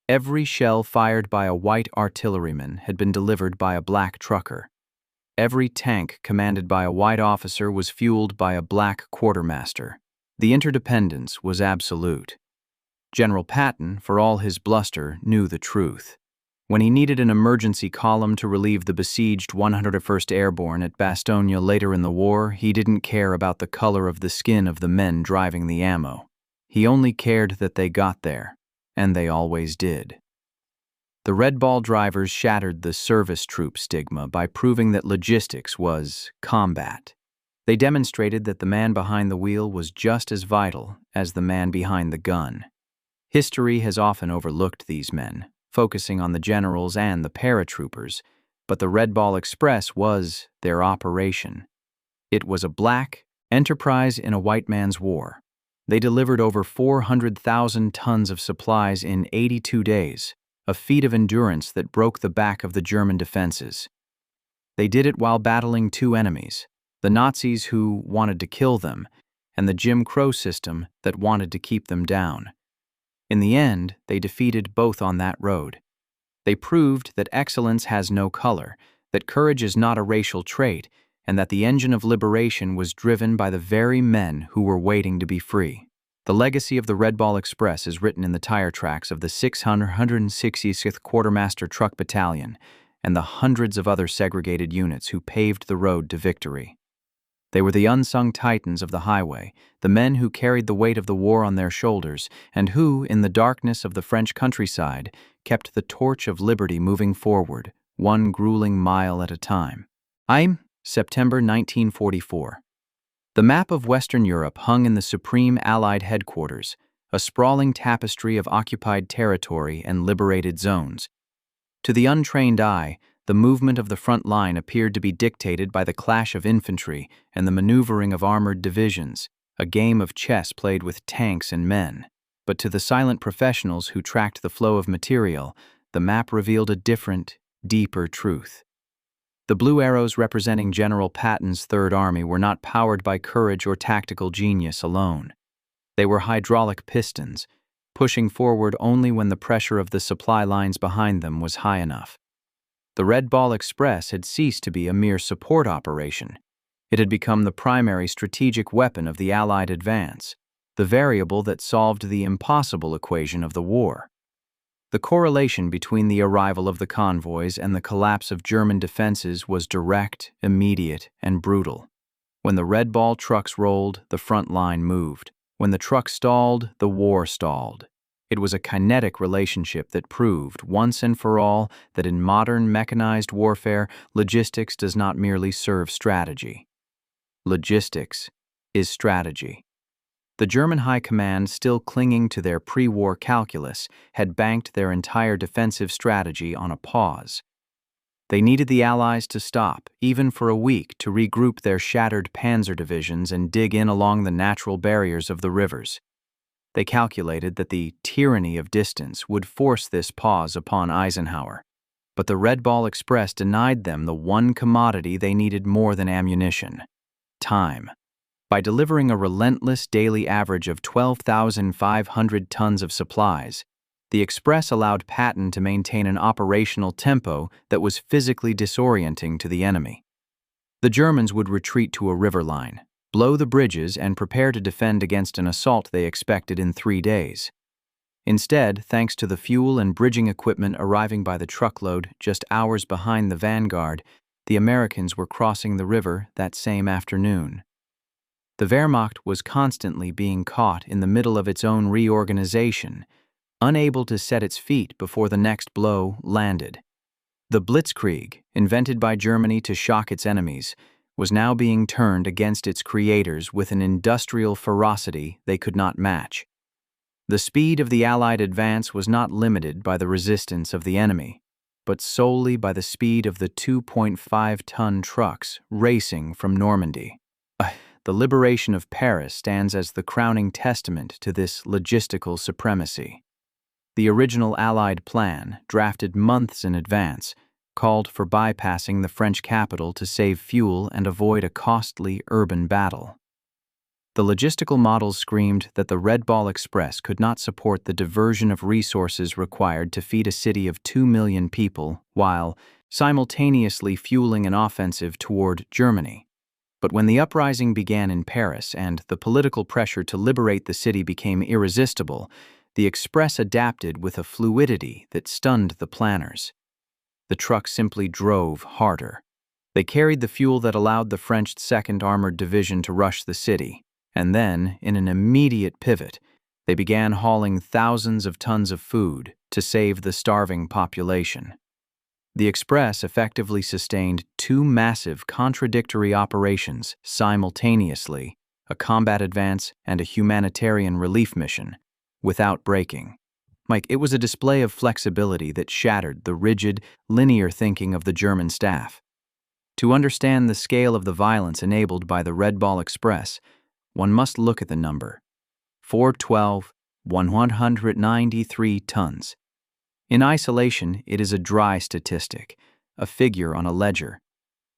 Every shell fired by a white artilleryman had been delivered by a black trucker. Every tank commanded by a white officer was fueled by a black quartermaster. The interdependence was absolute. General Patton, for all his bluster, knew the truth. When he needed an emergency column to relieve the besieged 101st Airborne at Bastogne later in the war, he didn't care about the color of the skin of the men driving the ammo. He only cared that they got there, and they always did. The Red Ball drivers shattered the service troop stigma by proving that logistics was combat. They demonstrated that the man behind the wheel was just as vital as the man behind the gun. History has often overlooked these men, focusing on the generals and the paratroopers, but the Red Ball Express was their operation. It was a black enterprise in a white man's war. They delivered over 400,000 tons of supplies in 82 days, a feat of endurance that broke the back of the German defenses. They did it while battling two enemies, the Nazis who wanted to kill them, and the Jim Crow system that wanted to keep them down. In the end, they defeated both on that road. They proved that excellence has no color, that courage is not a racial trait, and that the engine of liberation was driven by the very men who were waiting to be free. The legacy of the Red Ball Express is written in the tire tracks of the 666th Quartermaster Truck Battalion and the hundreds of other segregated units who paved the road to victory. They were the unsung titans of the highway, the men who carried the weight of the war on their shoulders, and who, in the darkness of the French countryside, kept the torch of liberty moving forward, one grueling mile at a time. September 1944. The map of Western Europe hung in the Supreme Allied headquarters, a sprawling tapestry of occupied territory and liberated zones. To the untrained eye, the movement of the front line appeared to be dictated by the clash of infantry and the maneuvering of armored divisions, a game of chess played with tanks and men. But to the silent professionals who tracked the flow of material, the map revealed a different, deeper truth. The blue arrows representing General Patton's Third Army were not powered by courage or tactical genius alone. They were hydraulic pistons, pushing forward only when the pressure of the supply lines behind them was high enough. The Red Ball Express had ceased to be a mere support operation. It had become the primary strategic weapon of the Allied advance, the variable that solved the impossible equation of the war. The correlation between the arrival of the convoys and the collapse of German defenses was direct, immediate, and brutal. When the Red Ball trucks rolled, the front line moved. When the truck stalled, the war stalled. It was a kinetic relationship that proved, once and for all, that in modern mechanized warfare, logistics does not merely serve strategy. Logistics is strategy. The German High Command, still clinging to their pre-war calculus, had banked their entire defensive strategy on a pause. They needed the Allies to stop, even for a week, to regroup their shattered panzer divisions and dig in along the natural barriers of the rivers. They calculated that the tyranny of distance would force this pause upon Eisenhower. But the Red Ball Express denied them the one commodity they needed more than ammunition: time. By delivering a relentless daily average of 12,500 tons of supplies, the Express allowed Patton to maintain an operational tempo that was physically disorienting to the enemy. The Germans would retreat to a river line, blow the bridges, and prepare to defend against an assault they expected in 3 days. Instead, thanks to the fuel and bridging equipment arriving by the truckload just hours behind the vanguard, the Americans were crossing the river that same afternoon. The Wehrmacht was constantly being caught in the middle of its own reorganization, unable to set its feet before the next blow landed. The blitzkrieg, invented by Germany to shock its enemies, was now being turned against its creators with an industrial ferocity they could not match. The speed of the Allied advance was not limited by the resistance of the enemy, but solely by the speed of the 2.5-ton trucks racing from Normandy. The liberation of Paris stands as the crowning testament to this logistical supremacy. The original Allied plan, drafted months in advance, called for bypassing the French capital to save fuel and avoid a costly urban battle. The logistical models screamed that the Red Ball Express could not support the diversion of resources required to feed a city of 2 million people while simultaneously fueling an offensive toward Germany. But when the uprising began in Paris and the political pressure to liberate the city became irresistible, the Express adapted with a fluidity that stunned the planners. The trucks simply drove harder. They carried the fuel that allowed the French 2nd Armored Division to rush the city, and then, in an immediate pivot, they began hauling thousands of tons of food to save the starving population. The Express effectively sustained 2 massive contradictory operations simultaneously, a combat advance and a humanitarian relief mission, without breaking. It was a display of flexibility that shattered the rigid, linear thinking of the German staff. To understand the scale of the violence enabled by the Red Ball Express, one must look at the number: 412, 193 tons. In isolation, it is a dry statistic, a figure on a ledger.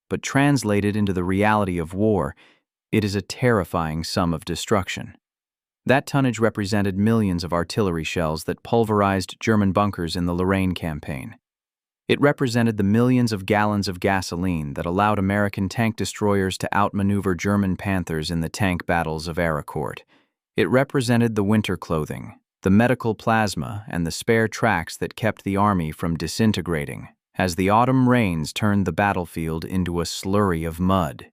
But translated into the reality of war, it is a terrifying sum of destruction. That tonnage represented millions of artillery shells that pulverized German bunkers in the Lorraine campaign. It represented the millions of gallons of gasoline that allowed American tank destroyers to outmaneuver German Panthers in the tank battles of Arrogance. It represented the winter clothing, the medical plasma, and the spare tracks that kept the army from disintegrating, as the autumn rains turned the battlefield into a slurry of mud.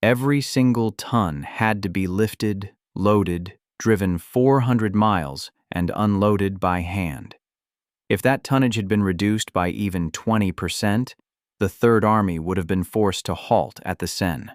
Every single ton had to be lifted, loaded, driven 400 miles, and unloaded by hand. If that tonnage had been reduced by even 20%, the Third Army would have been forced to halt at the Seine.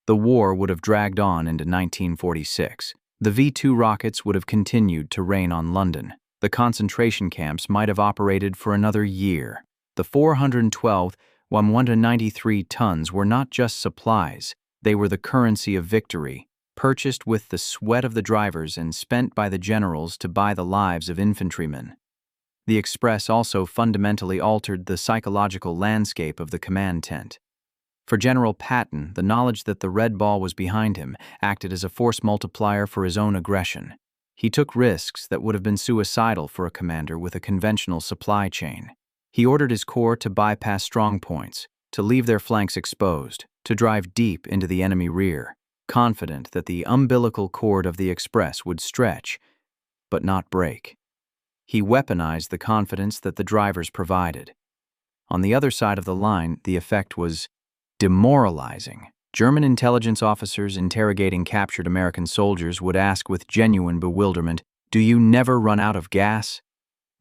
The war would have dragged on into 1946. The V-2 rockets would have continued to rain on London. The concentration camps might have operated for another year. The 412 193 tons were not just supplies, they were the currency of victory, purchased with the sweat of the drivers and spent by the generals to buy the lives of infantrymen. The Express also fundamentally altered the psychological landscape of the command tent. For General Patton, the knowledge that the Red Ball was behind him acted as a force multiplier for his own aggression. He took risks that would have been suicidal for a commander with a conventional supply chain. He ordered his corps to bypass strong points, to leave their flanks exposed, to drive deep into the enemy rear, confident that the umbilical cord of the Express would stretch, but not break. He weaponized the confidence that the drivers provided. On the other side of the line, the effect was demoralizing. German intelligence officers interrogating captured American soldiers would ask with genuine bewilderment, "Do you never run out of gas?"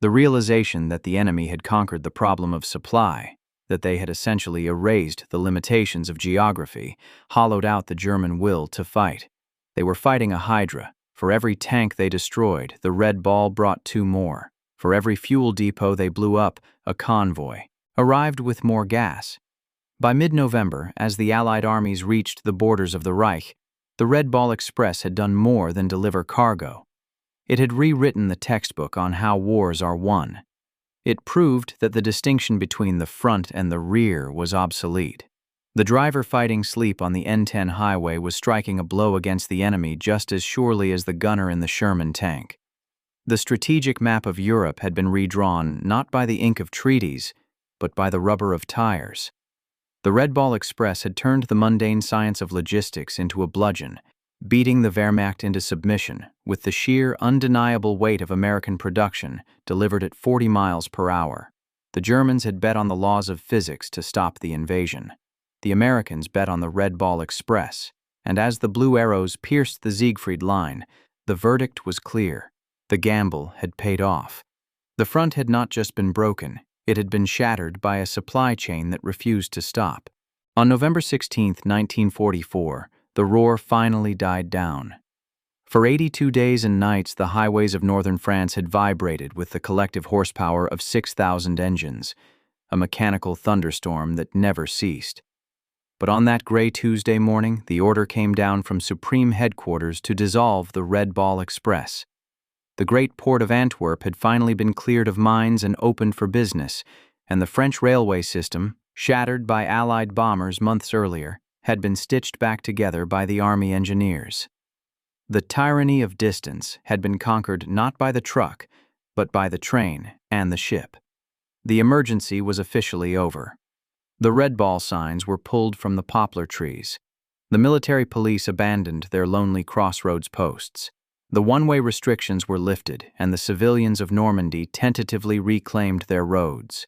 The realization that the enemy had conquered the problem of supply, that they had essentially erased the limitations of geography, hollowed out the German will to fight. They were fighting a hydra. For every tank they destroyed, the Red Ball brought 2 more. For every fuel depot they blew up, a convoy arrived with more gas. By mid-November, as the Allied armies reached the borders of the Reich, the Red Ball Express had done more than deliver cargo. It had rewritten the textbook on how wars are won. It proved that the distinction between the front and the rear was obsolete. The driver fighting sleep on the N10 highway was striking a blow against the enemy just as surely as the gunner in the Sherman tank. The strategic map of Europe had been redrawn not by the ink of treaties, but by the rubber of tires. The Red Ball Express had turned the mundane science of logistics into a bludgeon, beating the Wehrmacht into submission with the sheer, undeniable weight of American production delivered at 40 miles per hour. The Germans had bet on the laws of physics to stop the invasion. The Americans bet on the Red Ball Express, and as the blue arrows pierced the Siegfried line, the verdict was clear. The gamble had paid off. The front had not just been broken, it had been shattered by a supply chain that refused to stop. On November 16, 1944, the roar finally died down. For 82 days and nights, the highways of northern France had vibrated with the collective horsepower of 6,000 engines, a mechanical thunderstorm that never ceased. But on that gray Tuesday morning, the order came down from Supreme Headquarters to dissolve the Red Ball Express. The great port of Antwerp had finally been cleared of mines and opened for business, and the French railway system, shattered by Allied bombers months earlier, had been stitched back together by the Army engineers. The tyranny of distance had been conquered not by the truck, but by the train and the ship. The emergency was officially over. The Red Ball signs were pulled from the poplar trees. The military police abandoned their lonely crossroads posts. The one-way restrictions were lifted, and the civilians of Normandy tentatively reclaimed their roads.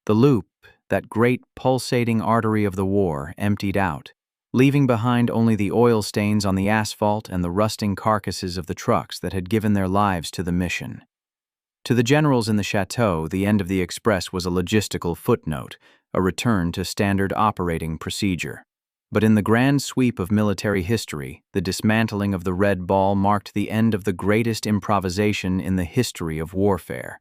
The loop, that great pulsating artery of the war, emptied out, leaving behind only the oil stains on the asphalt and the rusting carcasses of the trucks that had given their lives to the mission. To the generals in the chateau, the end of the Express was a logistical footnote, a return to standard operating procedure. But in the grand sweep of military history, the dismantling of the Red Ball marked the end of the greatest improvisation in the history of warfare.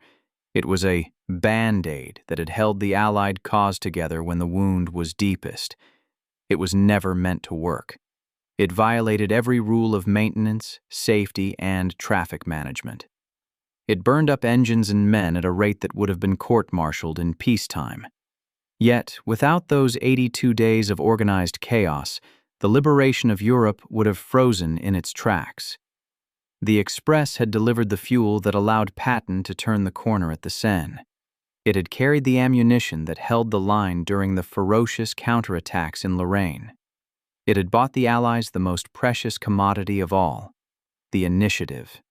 It was a Band-Aid that had held the Allied cause together when the wound was deepest. It was never meant to work. It violated every rule of maintenance, safety, and traffic management. It burned up engines and men at a rate that would have been court-martialed in peacetime. Yet, without those 82 days of organized chaos, the liberation of Europe would have frozen in its tracks. The Express had delivered the fuel that allowed Patton to turn the corner at the Seine. It had carried the ammunition that held the line during the ferocious counterattacks in Lorraine. It had bought the Allies the most precious commodity of all, the initiative.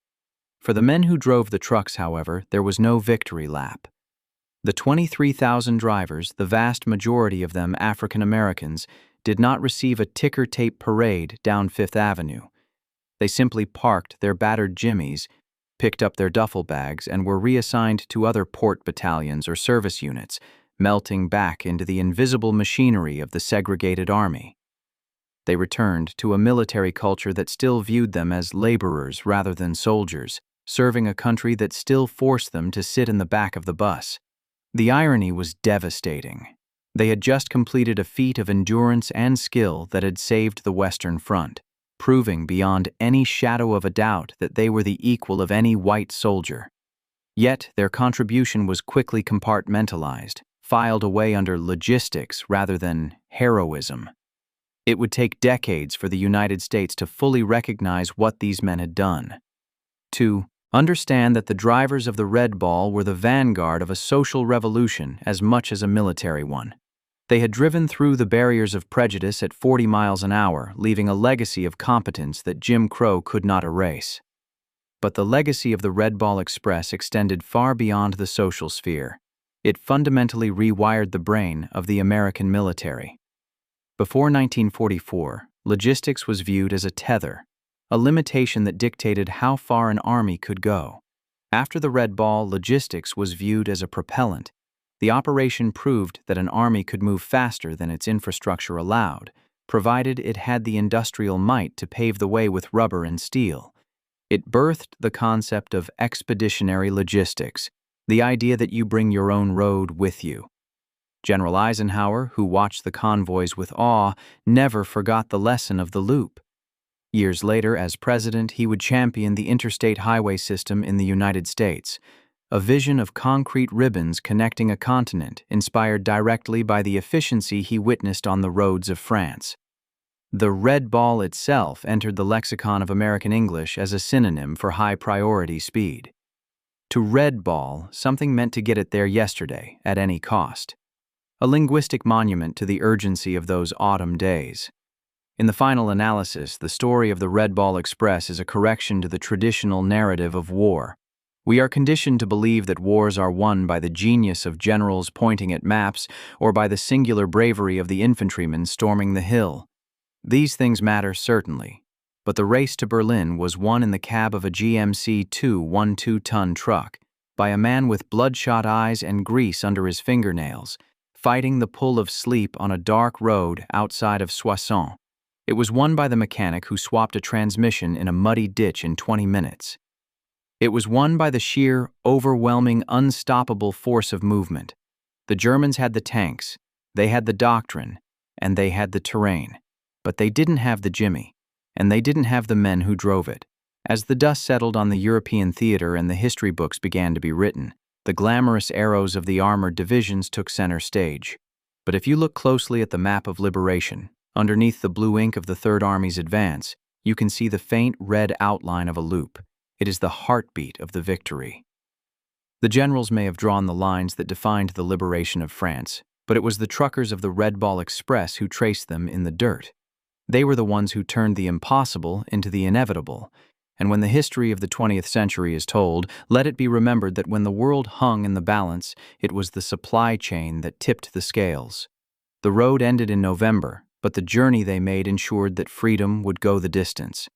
For the men who drove the trucks, however, there was no victory lap. The 23,000 drivers, the vast majority of them African Americans, did not receive a ticker tape parade down Fifth Avenue. They simply parked their battered jimmies, picked up their duffel bags, and were reassigned to other port battalions or service units, melting back into the invisible machinery of the segregated army. They returned to a military culture that still viewed them as laborers rather than soldiers, serving a country that still forced them to sit in the back of the bus. The irony was devastating. They had just completed a feat of endurance and skill that had saved the Western Front, proving beyond any shadow of a doubt that they were the equal of any white soldier. Yet their contribution was quickly compartmentalized, filed away under logistics rather than heroism. It would take decades for the United States to fully recognize what these men had done. To understand that the drivers of the Red Ball were the vanguard of a social revolution as much as a military one. They had driven through the barriers of prejudice at 40 miles an hour, leaving a legacy of competence that Jim Crow could not erase. But the legacy of the Red Ball Express extended far beyond the social sphere. It fundamentally rewired the brain of the American military. Before 1944, logistics was viewed as a tether, a limitation that dictated how far an army could go. After the Red Ball, logistics was viewed as a propellant. The operation proved that an army could move faster than its infrastructure allowed, provided it had the industrial might to pave the way with rubber and steel. It birthed the concept of expeditionary logistics, the idea that you bring your own road with you. General Eisenhower, who watched the convoys with awe, never forgot the lesson of the loop. Years later, as president, he would champion the interstate highway system in the United States, a vision of concrete ribbons connecting a continent inspired directly by the efficiency he witnessed on the roads of France. The Red Ball itself entered the lexicon of American English as a synonym for high-priority speed. To Red Ball, something meant to get it there yesterday, at any cost. A linguistic monument to the urgency of those autumn days. In the final analysis, the story of the Red Ball Express is a correction to the traditional narrative of war. We are conditioned to believe that wars are won by the genius of generals pointing at maps or by the singular bravery of the infantrymen storming the hill. These things matter certainly, but the race to Berlin was won in the cab of a GMC 212-ton truck by a man with bloodshot eyes and grease under his fingernails, fighting the pull of sleep on a dark road outside of Soissons. It was won by the mechanic who swapped a transmission in a muddy ditch in 20 minutes. It was won by the sheer, overwhelming, unstoppable force of movement. The Germans had the tanks, they had the doctrine, and they had the terrain. But they didn't have the Jimmy, and they didn't have the men who drove it. As the dust settled on the European theater and the history books began to be written, the glamorous arrows of the armored divisions took center stage. But if you look closely at the map of liberation, underneath the blue ink of the Third Army's advance, you can see the faint red outline of a loop. It is the heartbeat of the victory. The generals may have drawn the lines that defined the liberation of France, but it was the truckers of the Red Ball Express who traced them in the dirt. They were the ones who turned the impossible into the inevitable. And when the history of the 20th century is told, let it be remembered that when the world hung in the balance, it was the supply chain that tipped the scales. The road ended in November, but the journey they made ensured that freedom would go the distance.